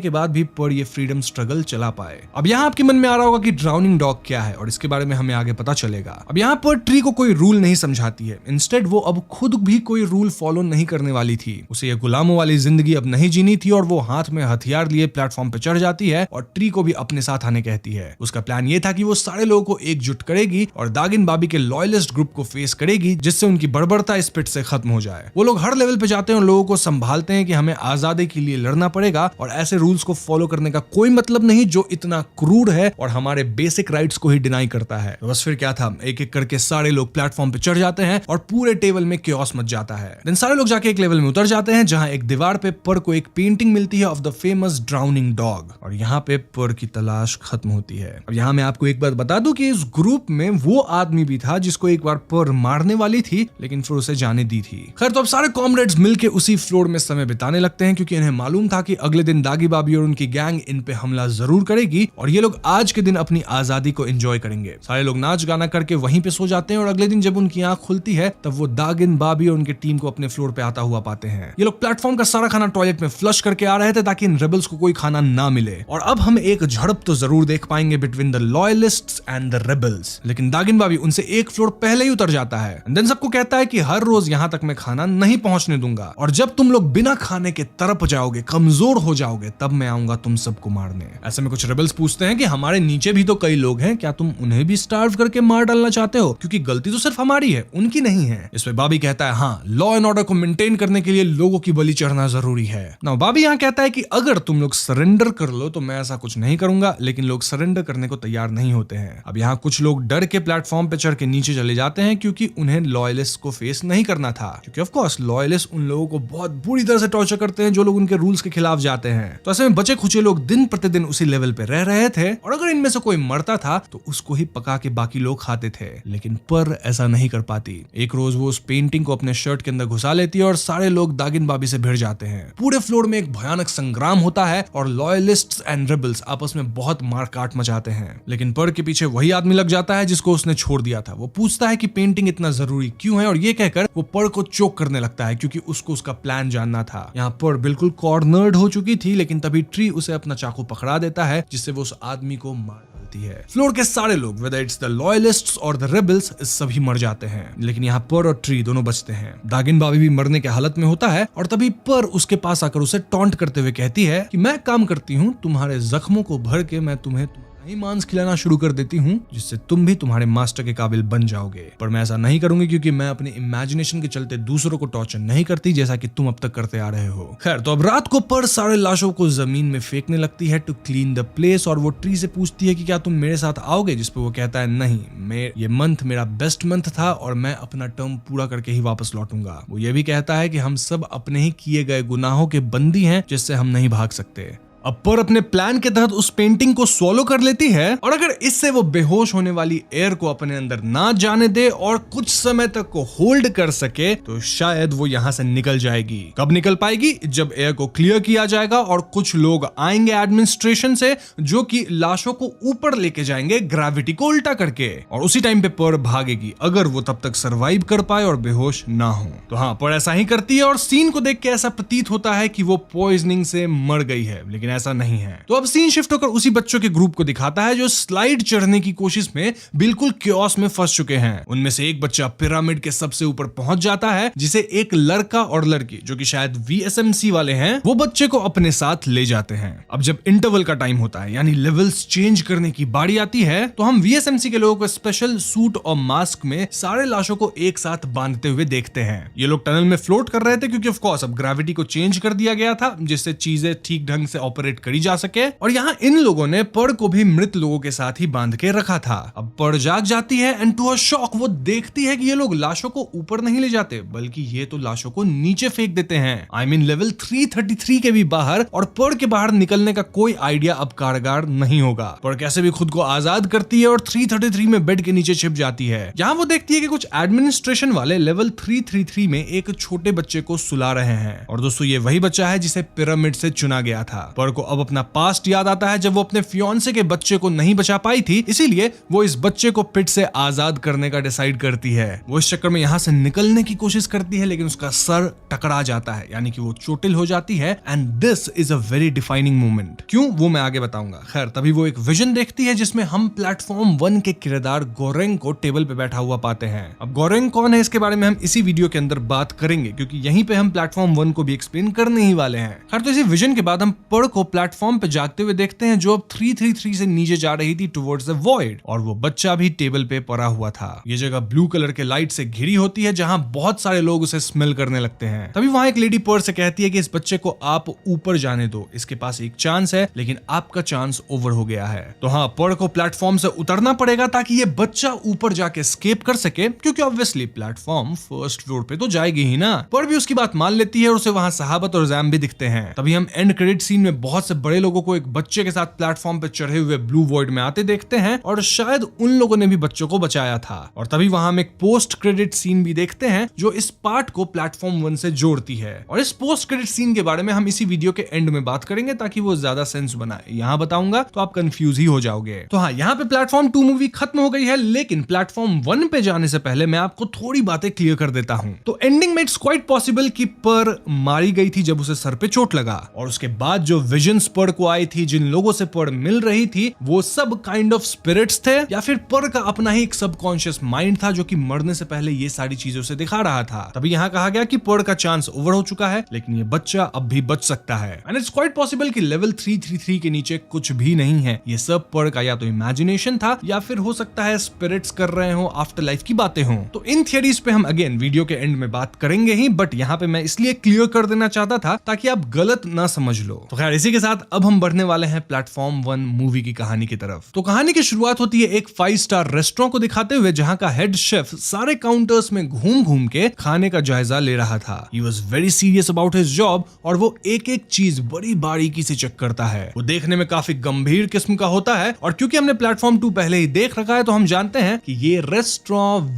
के बाद भी पर ये फ्रीडम स्ट्रगल चला पाए। अब यहाँ आपके मन में आ रहा होगा कि ड्राउनिंग डॉग क्या है और इसके बारे में हमें आगे पता चलेगा। अब यहाँ पर ट्री को कोई रूल नहीं समझाती है, इंस्टेड वो अब खुद भी कोई रूल फॉलो नहीं करने वाली थी। उसे ये गुलामों वाली जिंदगी अब नहीं जीनी थी और वो हाथ में हथियार लिए प्लेटफॉर्म पे चढ़ जाती है और ट्री को भी अपने साथ आने कहती है। उसका प्लान ये था कि वो सारे लोगों को एकजुट करेगी और दागिन बाबी के लॉयलिस्ट ग्रुप को फेस करेगी जिससे उनकी बर्बरता इस पिट से खत्म हो जाए। वो लोग हर लेवल पे जाते हैं और लोगों को संभालते हैं कि हमें आजादी के लिए लड़ना पड़ेगा और ऐसे रूल्स को फॉलो करने का कोई मतलब नहीं जो इतना क्रूर है और हमारे बेसिक राइट्स को ही डिनाई करता है। तो बस फिर क्या था, एक एक करके सारे लोग प्लेटफॉर्म पे चढ़ जाते हैं और पूरे टेबल में क्योस मच जाता है। देन सारे लोग जाके एक लेवल में उतर जाते हैं जहां एक दीवार पे पर को एक पेंटिंग मिलती है of the famous drowning dog और यहाँ पे पर की तलाश खत्म होती है। अब यहाँ मैं आपको एक बात बता दूं कि इस ग्रुप में वो आदमी भी था जिसको एक बार पर मारने वाली थी लेकिन फिर उसे जाने दी थी। खैर, तो अब सारे कॉमरेड्स मिलके उसी फ्लोर में समय बिताने लगते हैं क्योंकि इन्हें मालूम था कि अगले दिन दागी बाबी और उनकी गैंग इन पे हमला जरूर करेगी और ये लोग आज के दिन अपनी आजादी को एंजॉय करेंगे। सारे लोग नाच गाना करके वहीं पे सो जाते हैं और अगले दिन जब उनकी आंख खुलती है तब वो दागिन बाबी और उनकी टीम को अपने फ्लोर पे आता हुआ पाते हैं। ये लोग प्लेटफॉर्म का सारा खाना टॉयलेट में फ्लश करके आ रहे थे ताकि इन रेबल्स को कोई खाना ना मिले और अब हम एक झड़प तो जरूर देख पाएंगे between the loyalists and the rebels. लेकिन दागिन बाबी उनसे एक फ्लोर पहले ही उतर जाता है। देन सबको कहता है कि हर रोज यहाँ तक मैं खाना नहीं पहुंचने दूंगा और जब तुम लोग बिना खाने के तरफ जाओगे, कमजोर हो जाओगे, तब मैं आऊंगा तुम सबको मारने। ऐसे में कुछ रेबल्स पूछते हैं कि हमारे नीचे भी तो कई लोग हैं, क्या तुम उन्हें भी स्टार्व करके मार डालना चाहते हो, क्योंकि गलती तो सिर्फ हमारी है, उनकी नहीं है। इस पे बाबी कहता है हाँ, लॉ एंड ऑर्डर को मेंटेन करने के लिए लोगों की बलि चढ़ना जरूरी है। नाउ बाबी यहाँ कहता है कि अगर तुम लोग सरेंडर कर लो तो मैं ऐसा कुछ नहीं करूंगा, लेकिन लोग सरेंडर करने को तैयार नहीं होते हैं। अब यहाँ कुछ लोग डर के प्लेटफॉर्म पे चढ़ के नीचे चले जाते हैं क्योंकि उन्हें लॉयलिस्ट को फेस नहीं करना था, क्योंकि ऑफ कोर्स लॉयलिस्ट उन लोगों को बहुत बुरी तरह से टॉर्चर करते हैं जो लोग उनके रूल्स के खिलाफ जाते हैं। तो ऐसे में बचे खुचे लोग दिन प्रतिदिन उसी लेवल पे रह रहे थे और अगर इनमें से कोई मरता था तो उसको ही पका के बाकी लोग खाते थे, लेकिन पर ऐसा नहीं कर पाती। एक रोज वो उस पेंटिंग को अपने शर्ट के अंदर घुसा लेती है और सारे लोग दागिन बाबी से भिड़ जाते हैं। पूरे फ्लोर में एक भयानक संग्राम होता है और लॉयलिस्ट्स एंड रेबल्स आपस में बहुत मारकाट मचाते हैं, लेकिन पर के पीछे वही आदमी लग जाता है जिसको उसने छोड़ दिया था। वो पूछता है कि पेंटिंग इतना जरूरी क्यों है, और ये कहकर वो पर को चोक करने लगता है क्योंकि उसको उसका प्लान जानना था। यहाँ पर बिल्कुल कॉर्नर्ड हो चुकी थी, लेकिन तभी ट्री उसे अपना चाकू पकड़ा देता है जिससे वो उस आदमी को मार डालती है। फ्लोर के सारे लोग, वेदर इट्स द लॉयलिस्ट्स और द रेबल्स, सभी मर जाते हैं, लेकिन यहाँ पर और ट्री दोनों बचते हैं। दागिन बाबी भी मरने के हालत में होता है और तभी पर उसके पास आकर उसे टॉन्ट करते हुए कहती है कि मैं काम करती हूँ, तुम्हारे जख्मों को भर के मैं तुम्हें ही मांस खिलाना शुरू कर देती हूँ, जिससे तुम भी तुम्हारे मास्टर के काबिल बन जाओगे। पर मैं ऐसा नहीं करूंगी क्योंकि मैं अपनी इमेजिनेशन के चलते दूसरों को टॉर्चर नहीं करती जैसा कि तुम अब तक करते आ रहे हो। खैर, तो अब रात को पर सारे लाशों को जमीन में फेंकने लगती है टू क्लीन द प्लेस, और वो ट्री से पूछती है कि क्या तुम मेरे साथ आओगे, जिसपे वो कहता है नहीं, ये मंथ मेरा बेस्ट मंथ था और मैं अपना टर्म पूरा करके ही वापस लौटूंगा। वो ये भी कहता है कि हम सब अपने ही किए गए गुनाहों के बंदी हैं जिससे हम नहीं भाग सकते। अब पर अपने प्लान के तहत उस पेंटिंग को स्वॉलो कर लेती है, और अगर इससे वो बेहोश होने वाली एयर को अपने अंदर ना जाने दे और कुछ समय तक को होल्ड कर सके तो शायद वो यहाँ से निकल जाएगी। कब निकल पाएगी? जब एयर को क्लियर किया जाएगा और कुछ लोग आएंगे एडमिनिस्ट्रेशन से जो कि लाशों को ऊपर लेके जाएंगे ग्रेविटी को उल्टा करके, और उसी टाइम पे पर भागेगी अगर वो तब तक सरवाइव कर पाए और बेहोश ना हो। तो हाँ, पर ऐसा ही करती है और सीन को देख के ऐसा प्रतीत होता है कि वो पॉइजनिंग से मर गई है, लेकिन ऐसा नहीं है। तो अब सीन शिफ्ट होकर उसी बच्चों के ग्रुप को दिखाता है जो स्लाइड चढ़ने की कोशिश में बिल्कुल क्योस में फंस चुके हैं। उनमें से एक बच्चा पिरामिड के सबसे ऊपर पहुंच जाता है, जिसे एक लड़का और लड़की जो कि शायद VSMC वाले हैं वो बच्चे को अपने साथ ले जाते हैं। अब जब इंटरवल का टाइम होता है यानी लेवल्स चेंज करने की बारी आती है तो हम VSMC के लोगों को स्पेशल सूट और मास्क में सारे लाशों को एक साथ बांधते हुए देखते हैं। ये लोग टनल में फ्लोट कर रहे थे क्योंकि ऑफ कोर्स अब ग्रेविटी को चेंज कर दिया गया था जिससे चीजें ठीक ढंग से ऑपरेट करी जा सके, और यहाँ इन लोगों ने पर को भी मृत लोगों के साथ ही बांध के रखा था। अब पर जाग जाती है एंड टू हर शॉक वो देखती है कि ये लोग लाशों को ऊपर नहीं ले जाते बल्कि ये तो लाशों को नीचे फेंक देते हैं। आई मीन लेवल 333 के भी बाहर, और पर के बाहर निकलने का कोई आइडिया अब कारगर नहीं होगा। पर कैसे भी खुद को आजाद करती है और 333 में बेड के नीचे छिप जाती है। यहाँ वो देखती है कि कुछ एडमिनिस्ट्रेशन वाले लेवल 333 में एक छोटे बच्चे को सुला रहे हैं, और दोस्तों ये वही बच्चा है जिसे पिरामिड से चुना गया था। पर को अब अपना पास्ट याद आता है जब वो अपने फियांसे के बच्चे को नहीं बचा पाई थी, इसीलिए वो इस बच्चे को पिट से आजाद करने का डिसाइड करती है। वो इस चक्कर में यहाँ से निकलने की कोशिश करती है लेकिन उसका सर टकरा जाता है, यानी कि वो चोटिल हो जाती है, and this is a very defining moment. क्यों, वो मैं आगे बताऊंगा। खैर, तभी वो एक विजन देखती है जिसमें हम प्लेटफॉर्म 1 के किरदार गोरेंग को टेबल पे बैठा हुआ पाते हैं। अब गोरेंग कौन है इसके बारे में हम इसी वीडियो के अंदर बात करेंगे क्योंकि यहीं पे हम प्लेटफॉर्म 1 को भी एक्सप्लेन करने ही वाले हैं। खैर, तो इसी विजन के बाद हम पर को प्लेटफॉर्म पे जागते हुए देखते हैं जो अब 333 से नीचे जा रही थी टुवर्ड्स द वॉइड, और वो बच्चा भी टेबल पे पड़ा हुआ था। ये जगह ब्लू कलर के लाइट से घिरी होती है जहां बहुत सारे लोग उसे स्मेल करने लगते हैं। तभी वहां एक लेडी पर से कहती है कि इस बच्चे को आप ऊपर जाने दो, इसके पास एक चांस है लेकिन आपका चांस ओवर हो गया है। तो हाँ, पर को प्लेटफॉर्म से उतरना पड़ेगा ताकि ये बच्चा ऊपर जाके एस्केप कर सके, क्योंकि ऑब्वियसली प्लेटफॉर्म फर्स्ट फ्लोर पे तो जाएगी ही ना। पर भी उसकी बात मान लेती है और उसे वहां सहाबत और जैम भी दिखते हैं। तभी हम एंड क्रेडिट सीन में बहुत से बड़े लोगों को एक बच्चे के साथ प्लेटफॉर्म पे चढ़े हुए ब्लू वॉइड में आते देखते हैं, और शायद उन लोगों ने भी बच्चों को बचाया था। और तभी वहां हम एक पोस्ट क्रेडिट सीन भी देखते हैं जो इस पार्ट को प्लेटफॉर्म 1 से जोड़ती है, और इस पोस्ट क्रेडिट सीन के बारे में हम इसी वीडियो के एंड में बात करेंगे ताकि वो ज्यादा सेंस बनाए। यहाँ बताऊंगा तो आप कंफ्यूज ही हो जाओगे। तो हाँ, यहाँ पे प्लेटफॉर्म 2 मूवी खत्म हो गई है, लेकिन प्लेटफॉर्म 1 पे जाने से पहले मैं आपको थोड़ी बातें क्लियर कर देता हूँ। तो एंडिंग में इट्स क्वाइट पॉसिबल कि पर मारी गई थी जब उसे सर पे चोट लगा, और उसके बाद जो विजन्स पर को आई थी, जिन लोगों से पर मिल रही थी, वो सब काइंड ऑफ स्पिरिट्स थे या फिर पर का अपना ही एक सबकॉन्शियस माइंड था जो कि मरने से पहले ये सारी चीजों से दिखा रहा था। तभी यहाँ कहा गया कि पर का चांस ओवर हो चुका है लेकिन ये बच्चा अब भी बच सकता है, एंड इट्स क्वाइट पॉसिबल कि लेवल 333 के नीचे कुछ भी नहीं है। ये सब पर का या तो इमेजिनेशन था या फिर हो सकता है स्पिरिट्स कर रहे हो, आफ्टर लाइफ की बातें हो। तो इन थियरीज पे हम अगेन वीडियो के एंड में बात करेंगे ही, बट यहाँ पे मैं इसलिए क्लियर कर देना चाहता था ताकि आप गलत ना समझ लो। तो खैर, इसी के साथ अब हम बढ़ने वाले हैं प्लेटफॉर्म 1 मूवी की कहानी की तरफ। तो कहानी की शुरुआत होती है एक 5 स्टार रेस्टोरेंट को दिखाते हुए जहां का हेड शेफ सारे काउंटर्स में घूम घूम के खाने का जायजा ले रहा था। He was very serious about his job, और वो एक एक चीज बड़ी बारीकी से चेक करता है। वो देखने में काफी गंभीर किस्म का होता है, और क्योंकि हमने प्लेटफॉर्म 2 पहले ही देख रखा है तो हम जानते हैं कि ये रेस्टोरेंट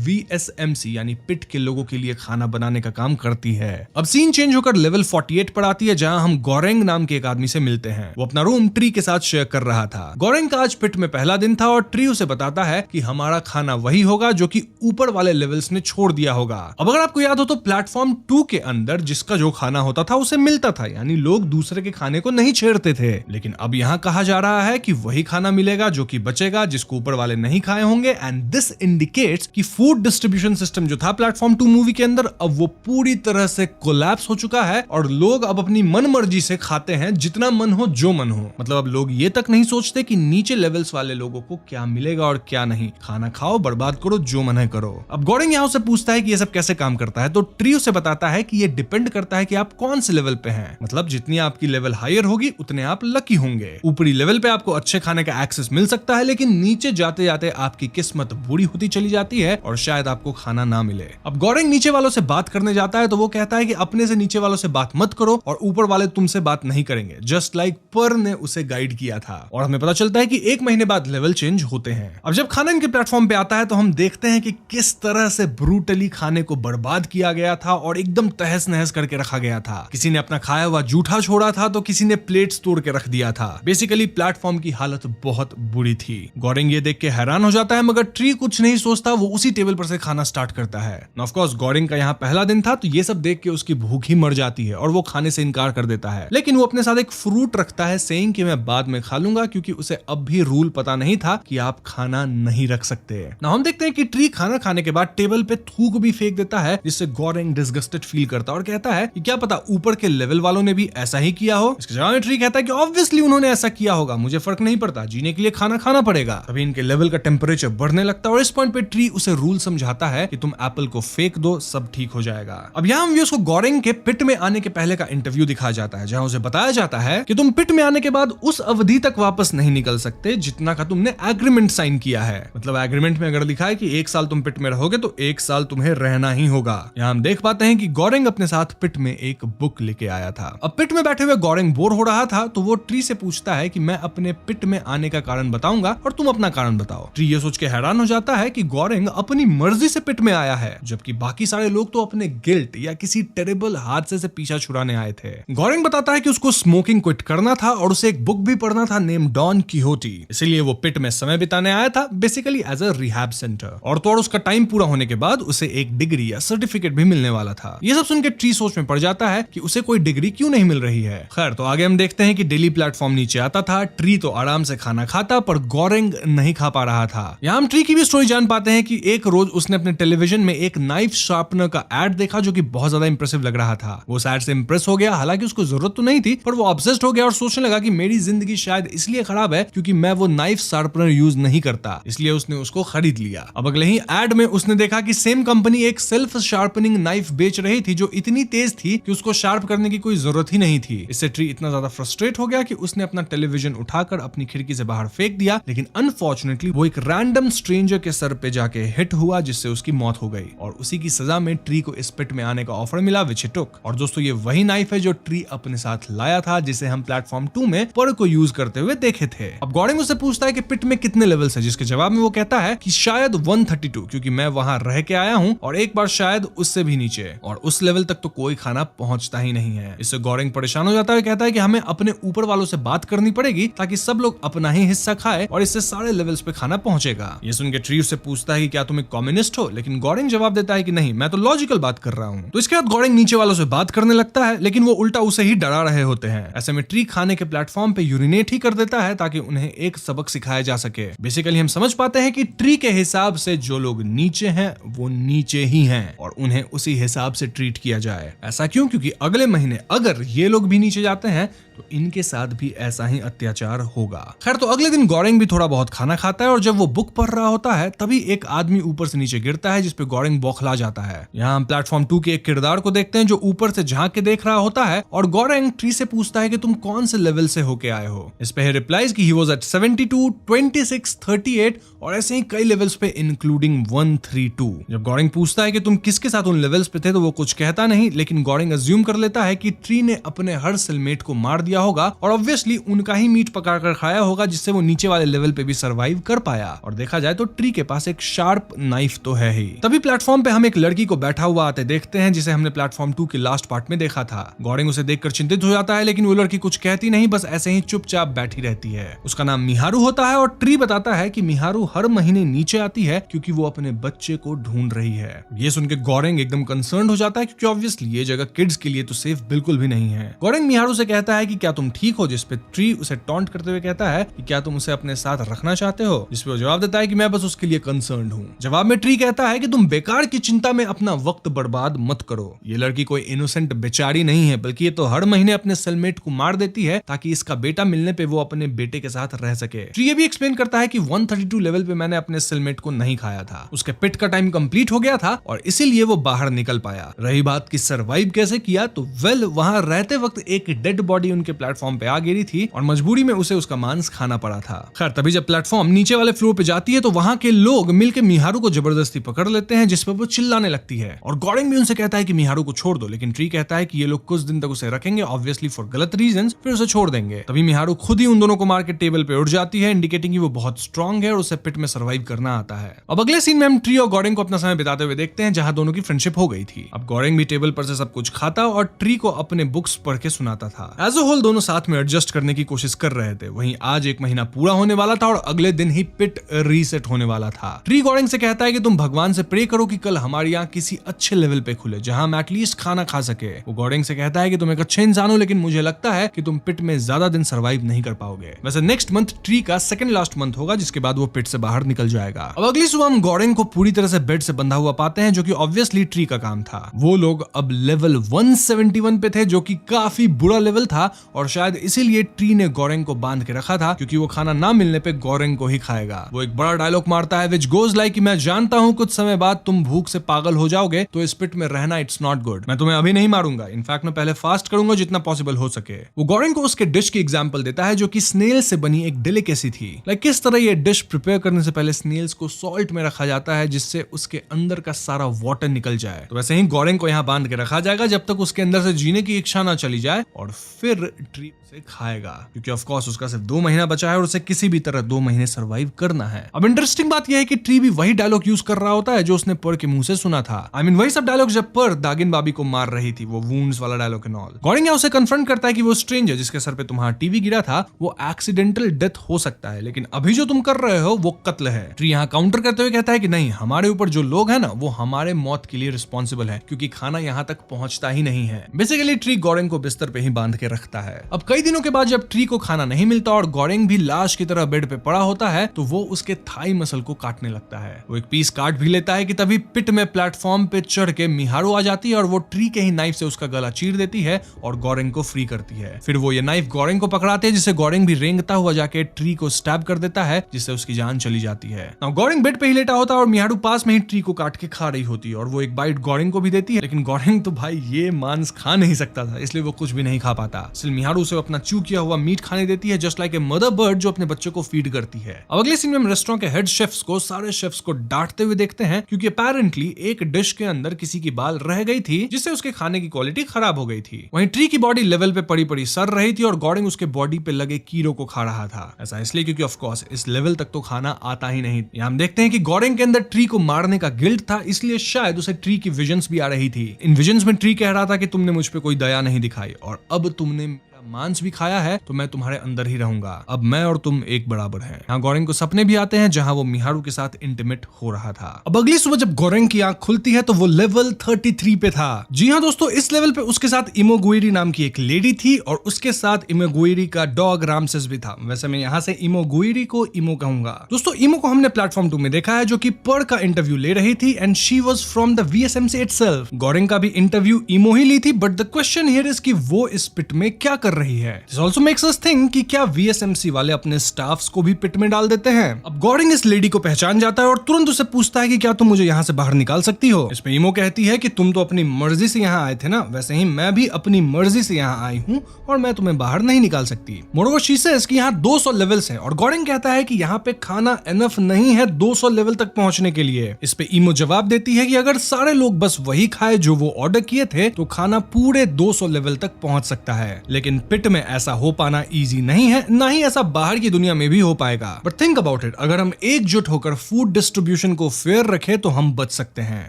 VSMC यानी पिट के लोगों के लिए खाना बनाने का काम करती है। अब सीन चेंज होकर लेवल 48 पर आती है जहां हम गोरेंग नाम के एक आदमी से उसे मिलते हैं। वो अपना रूम ट्री के साथ शेयर कर रहा था। गोरेंग का आज पिट में पहला दिन था और ट्री उसे बताता है कि हमारा खाना वही होगा जो कि ऊपर वाले लेवल्स ने छोड़ दिया होगा। अब अगर आपको याद हो तो प्लेटफॉर्म 2 के अंदर जिसका जो खाना होता था उसे मिलता था, यानी लोग दूसरे के खाने को नहीं छेड़ते थे। लेकिन अब यहाँ कहा जा रहा है कि वही खाना मिलेगा जो कि बचेगा, जिसको ऊपर वाले नहीं खाए होंगे। एंड दिस इंडिकेट्स कि फूड डिस्ट्रीब्यूशन सिस्टम जो था प्लेटफॉर्म 2 मूवी के अंदर अब वो पूरी तरह से कोलैप्स हो चुका है और लोग अब अपनी मन मर्जी से खाते हैं, जितना मन हो जो मन हो। मतलब अब लोग ये तक नहीं सोचते कि नीचे लेवल्स वाले लोगों को क्या मिलेगा और क्या नहीं। खाना खाओ, बर्बाद करो, जो मन है करो। अब गोरेंग यहाँ से पूछता है कि ये सब कैसे काम करता है, तो ट्री उसे बताता है कि ये डिपेंड करता है कि आप कौन से लेवल पे हैं। मतलब जितनी आपकी लेवल हायर होगी उतने आप लकी होंगे। ऊपरी लेवल पे आपको अच्छे खाने का एक्सेस मिल सकता है, लेकिन नीचे जाते जाते आपकी किस्मत बुरी होती चली जाती है और शायद आपको खाना ना मिले। अब गोरेंग नीचे वालों से बात करने जाता है तो वो कहता है कि अपने से नीचे वालों से बात मत करो और ऊपर वाले तुमसे बात नहीं करेंगे, जस्ट लाइक पर ने उसे गाइड किया था। और हमें पता चलता है कि 1 महीने बाद लेवल चेंज होते हैं। अब जब खाना इनके प्लेटफॉर्म पे आता है तो हम देखते हैं कि किस तरह से ब्रूटली खाने को बर्बाद किया गया था और एकदम तहस नहस करके रखा गया था। किसी ने अपना खाया हुआ जूठा छोड़ा था तो किसी ने प्लेट्स तोड़ के रख दिया था। बेसिकली प्लेटफॉर्म की हालत बहुत बुरी थी। गोरेंग ये देख के हैरान हो जाता है, मगर ट्री कुछ नहीं सोचता, वो उसी टेबल पर से खाना स्टार्ट करता है। ऑफ कोर्स गोरेंग का यहाँ पहला दिन था तो ये सब देख के उसकी भूख ही मर जाती है और वो खाने से इनकार कर देता है। लेकिन वो अपने साथ एक फ्रूट रखता है, सेइंग कि मैं बाद में खा लूंगा, क्योंकि उसे अब भी रूल पता नहीं था कि आप खाना नहीं रख सकते। ना हम देखते हैं कि ट्री खाना खाने के बाद टेबल पे थूक भी फेंक देता है, जिससे गोरेंग डिसगस्टेड फील करता है और कहता है कि क्या पता ऊपर के लेवल वालों ने भी ऐसा ही किया हो। इसके जवाब में ट्री कहता है कि ऑब्वियसली उन्होंने ऐसा किया होगा, मुझे फर्क नहीं पड़ता, जीने के लिए खाना खाना पड़ेगा। तभी इनके लेवल का टेम्परेचर बढ़ने लगता है और इस पॉइंट पे ट्री उसे रूल समझाता है कि तुम एप्पल को फेंक दो, सब ठीक हो जाएगा। अब यहाँ हम व्यूअर्स को गोरेंग के पिट में आने के पहले का इंटरव्यू दिखाया जाता है, जहाँ उसे बताया जाता है कि तुम पिट में आने के बाद उस अवधि तक वापस नहीं निकल सकते जितना का तुमने एग्रीमेंट साइन किया है। मतलब एग्रीमेंट में अगर लिखा है कि 1 साल तुम पिट में रहोगे तो 1 साल तुम्हें रहना ही होगा। यहाँ हम देख पाते हैं कि गोरेंग अपने साथ पिट में एक बुक लेके आया था। अब पिट में बैठे हुए गोरेंग बोर हो रहा था तो वो ट्री से पूछता है कि मैं अपने पिट में आने का कारण बताऊंगा और तुम अपना कारण बताओ। ट्री ये सोच के हैरान हो जाता है कि गोरेंग अपनी मर्जी से पिट में आया है, जबकि बाकी सारे लोग तो अपने गिल्ट या किसी टेरेबल हादसे से पीछा छुड़ाने आए थे। गोरेंग बताता है कि उसको स्मोकिंग क्विट करना था और उसे एक बुक भी पढ़ना था नेम डॉन किहोटी, इसलिए वो पिट में समय बिताने आया था, basically as a rehab centre. और तो और उसका टाइम पूरा होने के बाद उसे एक डिग्री या सर्टिफिकेट भी मिलने वाला था। ये सब सुन के ट्री सोच में पड़ जाता है कि उसे कोई डिग्री क्यों नहीं मिल रही है। खैर तो आगे हम देखते हैं कि डेली प्लेटफॉर्म नीचे आता था। ट्री तो आराम से खाना खाता पर गोरेंग नहीं खा पा रहा था। यहाँ हम ट्री की भी स्टोरी जान पाते हैं कि एक रोज उसने अपने टेलीविजन में एक नाइफ शार्पनर का एड देखा जो कि बहुत ज्यादा इंप्रेसिव लग रहा था। वो उस एड से इंप्रेस हो गया, हालांकि उसको जरूरत तो नहीं थी, पर वो ऑब्सेस्ड हो गया और सोचने लगा कि मेरी जिंदगी शायद इसलिए खराब है क्योंकि मैं वो नाइफ शार्पनर यूज नहीं करता, इसलिए उसने उसको खरीद लिया। अब अगले ही एड में उसने देखा कि सेम कंपनी एक सेल्फ शार्पनिंग नाइफ बेच रही थी जो इतनी तेज थी कि उसको शार्प करने की कोई जरूरत ही नहीं थी। इससे ट्री इतना ज्यादा फ्रस्ट्रेट हो गया कि उसने अपना टेलीविजन उठाकर अपनी खिड़की से बाहर फेंक दिया, लेकिन अनफॉर्चुनेटली वो एक रैंडम स्ट्रेंजर के सर पे जाके हिट हुआ, जिससे उसकी मौत हो गई और उसी की सजा में ट्री को इस पिट में आने का ऑफर मिला विच ही टुक। और दोस्तों ये वही नाइफ है जो ट्री अपने साथ लाया था, जिसे हम प्लेटफॉर्म 2 में पर को यूज करते हुए देखे थे। अब गोरेंग उससे पूछता है कि पिट में कितने लेवल्स है, जिसके जवाब में वो कहता है कि शायद 132, क्योंकि मैं वहां रह के आया हूं, और एक बार शायद उससे भी नीचे, और उस लेवल तक तो कोई खाना पहुंचता ही नहीं है। इससे गोरेंग परेशान हो जाता है, कहता है कि हमें अपने ऊपर वालों से बात करनी पड़ेगी ताकि सब लोग अपना ही हिस्सा खाए और इससे सारे लेवल्स पे खाना पहुंचेगा। ये सुन के ट्री उससे पूछता है कि क्या तुम एक कम्युनिस्ट हो, लेकिन गोरेंग जवाब देता है कि नहीं, मैं तो लॉजिकल बात कर रहा हूं। तो इसके बाद गोरेंग नीचे वालों से बात करने लगता है, लेकिन वो उल्टा उसे ही डरा रहे होते हैं। ऐसे में ट्री खाने के प्लेटफॉर्म पे यूरिनेट ही कर देता है ताकि उन्हें एक सबक सिखाया जा सके। बेसिकली हम समझ पाते हैं कि ट्री के हिसाब से जो लोग नीचे हैं वो नीचे ही हैं और उन्हें उसी हिसाब से ट्रीट किया जाए। ऐसा क्यों? क्योंकि अगले महीने अगर ये लोग भी नीचे जाते हैं तो इनके साथ भी ऐसा ही अत्याचार होगा। खैर तो अगले दिन गोरेंग भी थोड़ा बहुत खाना खाता है और जब वो बुक पढ़ रहा होता है तभी एक आदमी ऊपर से नीचे गिरता है, जिसपे गोरेंग बौखला जाता है। यहाँ हम प्लेटफॉर्म 2 के एक किरदार को देखते हैं जो ऊपर से झांक के देख रहा होता है और गोरेंग ट्री से पूछता है कि तुम कौन से लेवल से होके आए हो। इस पे रिप्लाइज कि ही वाज एट 72, 26, 38 और ऐसे ही कई लेवल्स पे इंक्लूडिंग 132। जब गोरेंग पूछता है कि तुम किसके साथ उन लेवल्स पे थे तो वो कुछ कहता नहीं, लेकिन गोरेंग अज्यूम कर लेता है कि ट्री ने अपने हर सेलमेट को मार दिया होगा और ऑब्वियसली उनका ही मीट पकाकर खाया होगा, जिससे वो नीचे वाले लेवल पे भी सरवाइव कर पाया। और देखा जाए तो ट्री के पास एक शार्प नाइफ तो है ही। तभी प्लेटफॉर्म पे हम एक लड़की को बैठा हुआ आते देखते हैं, जिसे हमने प्लेटफॉर्म 2 के लास्ट पार्ट में देखा था। गोरेंग उसे देखकर चिंतित हो जाता है, लेकिन वो लड़की कुछ कहती नहीं, बस ऐसे ही चुपचाप बैठी रहती है। उसका नाम मिहारू होता है और ट्री बताता है कि मिहारू हर महीने नीचे आती है क्योंकि वो अपने बच्चे को ढूंढ रही है। ये सुन के गोरेंग एकदम कंसर्न हो जाता है क्योंकि ऑब्वियसली ये जगह किड्स के लिए तो सेफ बिल्कुल भी नहीं है। गोरेंग मिहारू से कहता है कि क्या तुम ठीक हो, जिसपे ट्री उसे टॉन्ट करते हुए कहता है कि क्या तुम उसे अपने साथ रखना चाहते हो, जिसपे वो जवाब देता है कि मैं बस उसके लिए कंसर्न्ड हूँ। जवाब में ट्री कहता है कि तुम बेकार की चिंता में अपना वक्त बर्बाद मत करो। ये लड़की कोई इनोसेंट बेचारी नहीं है, बल्कि ये तो हर महीने अपने सेलमेट को मार देती है ताकि इसका बेटा मिलने पे वो अपने बेटे के साथ रह सके। ट्री ये भी एक्सप्लेन करता है कि 132 लेवल पे मैंने अपने सेलमेट को नहीं खाया था, उसके पिट का टाइम कंप्लीट हो गया था और इसीलिए वो बाहर निकल पाया। रही बात कि सरवाइव कैसे किया, तो वेल वहां रहते वक्त एक डेड बॉडी उनके प्लेटफॉर्म पे आ गिरी थी और मजबूरी में उसे उसका मांस खाना पड़ा था। खैर तभी जब प्लेटफॉर्म नीचे वाले फ्लोर पे जाती है तो वहां के लोग मिलकर मिहारू को जबरदस्ती पकड़ लेते हैं, जिस पर वो चिल्लाने लगती है और गोरेंग भी उनसे कहता है कि मिहारू को छोड़ दो, लेकिन ट्री कहता है कि ये लोग कुछ दिन तक उसे रखेंगे, ऑब्वियसली फॉर गलत रीजंस, फिर उसे छोड़ देंगे। तभी मिहारू खुद ही उन दोनों को मार के टेबल पे उठ जाती है, इंडिकेटिंग कि वो बहुत स्ट्रांग है और उसे पिट में सर्वाइव करना आता है। अब अगले सीन में हम ट्री और गोरेंग को अपना समय बिताते हुए देखते हैं, जहां दोनों की फ्रेंडशिप हो गई थी। अब गोरेंग भी टेबल पर से सब कुछ खाता और ट्री को अपने बुक्स पढ़ के सुनाता था। एज अ होल दोनों साथ में एडजस्ट करने की कोशिश कर रहे थे। वहीं आज एक महीना पूरा होने वाला था और अगले दिन ही पिट रीसेट होने वाला था। ट्री गोरेंग से कहता है कि तुम भगवान से प्रे करो कि कल हमारी आंख किसी अच्छे लेवल पे खुले जहां हम एटलीस्ट खाना खा सके। वो गोरेंग से कहता है कि तुम एक अच्छे इंसान हो, लेकिन मुझे लगता है कि तुम पिट में ज्यादा दिन सर्वाइव नहीं कर पाओगे। वैसे नेक्स्ट मंथ ट्री का सेकंड लास्ट मंथ होगा, जिसके बाद वो पिट से बाहर निकल जाएगा। अब अगली सुबह हम गोरेंग को पूरी तरह से बेड से बंधा हुआ पाते हैं, जो कि ऑब्वियसली ट्री का काम था। वो लोग अब लेवल 171 पे थे, जो कि काफी बुरा लेवल था और शायद इसीलिए ट्री ने गोरेंग को बांध के रखा था, क्योंकि वो खाना ना मिलने पे गोरेंग को ही खाएगा। वो एक बड़ा डायलॉग मारता है विच गोज लाइक कि मैं जानता हूं कुछ समय बाद तुम भूख से पागल हो जाओगे, तो इस पिट में रहना इट्स नॉट गुड। मैं तुम्हें अभी नहीं मारूंगा, इनफैक्ट मैं पहले फास्ट करूंगा जितना पॉसिबल हो सके। वो गोरेंग को उसके डिश की एग्जांपल देता है, जो कि स्नेल से बनी एक डेलिकेसी थी। लाइक किस तरह ये डिश प्रिपेयर करने से पहले स्नेल्स को सॉल्ट में रखा जाता है, जिससे उसके अंदर का सारा वाटर निकल जाए। तो वैसे ही गोरेंग को यहाँ बांध के रखा जाएगा जब तक उसके अंदर से जीने की इच्छा ना चली जाए, और फिर ट्री से खाएगा, क्योंकि ऑफ कोर्स उसका सिर्फ 2 महीना बचा है और उसे किसी भी तरह 2 महीने सर्वाइव करना है। अब इंटरेस्टिंग बात यह है कि ट्री भी वही डायलॉग यूज कर रहा होता है जो उसने पर के मुंह से सुना था। I mean, वही सब डायलॉग जब पर दागिन बाबी को मार रही थी, वो वुंड्स वाला डायलॉग एंड ऑल। गोरेंग उसे कन्फ्रंट करता है कि वो स्ट्रेंजर जिसके सर पे तुम्हारा टीवी गिरा था वो एक्सीडेंटल डेथ हो सकता है, लेकिन अभी जो तुम कर रहे हो वो कत्ल है। ट्री यहाँ काउंटर करते हुए कहता है कि नहीं, हमारे ऊपर जो लोग हैं ना वो हमारे मौत के लिए रिस्पॉन्सिबल है, क्योंकि खाना यहाँ तक पहुंचता ही नहीं है। बेसिकली ट्री गोरेंग को बिस्तर पे ही बांध के रखता है। अब कई दिनों के बाद जब ट्री को खाना नहीं मिलता और गोरेंग भी लाश की तरह बेड पे पड़ा होता है, तो वो उसके थाई मसल को काटने लगता है। वो एक पीस काट भी लेता है कि तभी पिट में प्लेटफॉर्म पे चढ़ के मिहारू आ जाती है और वो ट्री के ही नाइफ से उसका गला चीर देती है और गोरेंग को फ्री करती है। फिर वो ये नाइफ गोरेंग को पकड़ाते हैं, जिसे गोरेंग भी रेंगता हुआ जाके ट्री को स्टैब कर देता है, जिससे उसकी जान चली जाती है। नाउ गोरेंग बेड पे ही लेटा होता है और मिहारू पास में ही ट्री को काट के खा रही होती है और वो एक बाइट गोरेंग को भी देती है, लेकिन गोरेंग तो भाई ये मांस खा नहीं सकता था, इसलिए वो कुछ भी नहीं खा पाता। सिर्फ मिहारू उसे अपना च्यू किया हुआ मीट खाने देती है, just like a mother bird जो अपने बच्चों को फीड करती है। अब अगले सीन में हम रेस्टोरेंट के हेड शेफ्स को सारे शेफ्स को डांटते हुए देखते हैं, क्योंकि अपेरेंटली एक डिश के अंदर किसी की बाल रह गई थी, जिससे उसके खाने की क्वालिटी खराब हो गई थी। वहीं ट्री की बॉडी लेवल पे पड़ी पड़ी सड़ रही थी और गोरेंग उसके बॉडी पे लगे कीड़ों को खा रहा था। ऐसा इसलिए क्योंकि ऑफ कोर्स इस लेवल तक तो खाना आता ही नहीं। यहाँ हम देखते हैं कि गोरेंग के अंदर ट्री को मारने का गिल्ट था, इसलिए शायद उसे ट्री की विजन्स भी आ रही थी। इन विजन्स में ट्री कह रहा था कि तुमने मुझ पे कोई दया नहीं दिखाई और अब तुमने मांस भी खाया है तो मैं तुम्हारे अंदर ही रहूंगा, अब मैं और तुम एक बराबर हैं। यहाँ गोरेंग को सपने भी आते हैं जहां वो मिहारू के साथ इंटीमेट हो रहा था। अब अगली सुबह जब गोरेंग की आंख खुलती है तो वो लेवल 33 पे था। जी हाँ दोस्तों, इस लेवल पे उसके साथ इमोगुइरी नाम की एक लेडी थी और उसके साथ इमोगुइरी का डॉग रामसेस भी था। वैसे मैं यहाँ से इमोगुइरी को इमो कहूंगा। दोस्तों इमो को हमने प्लेटफॉर्म 2 में देखा है, जो कि पर का इंटरव्यू ले रही थी and she was from the VSMC itself. गोरेंग का भी इंटरव्यू इमो ही ली थी, but the question here is कि वो इस पिट में क्या कर रही है। This also makes us think कि क्या VSMC वाले अपने स्टाफ्स को भी पिट में डाल देते हैं। अब गोरेंग इस लेडी को पहचान जाता है और तुरंत उसे पूछता है कि क्या तुम मुझे यहाँ से बाहर निकाल सकती हो। इसमें इमो कहती है कि तुम तो अपनी मर्जी से यहाँ आए थे ना, वैसे ही मैं भी अपनी मर्जी से यहाँ आई हूँ और मैं तुम्हें बाहर नहीं निकाल सकती। मोरोवर शी सेज कि यहाँ 200 लेवल्स हैं और गोरेंग कहता है कि यहाँ पे खाना एनफ नहीं है 200 लेवल तक पहुंचने के लिए। इस पे इमो जवाब देती है कि अगर सारे लोग बस वही खाए जो वो ऑर्डर किए थे तो खाना पूरे 200 लेवल तक पहुंच सकता है, लेकिन पिट में ऐसा हो पाना इजी नहीं है, ना ही ऐसा बाहर की दुनिया में भी हो पाएगा। बट थिंक अबाउट इट, अगर हम एकजुट होकर फूड डिस्ट्रीब्यूशन को फेयर रखें तो हम बच सकते हैं।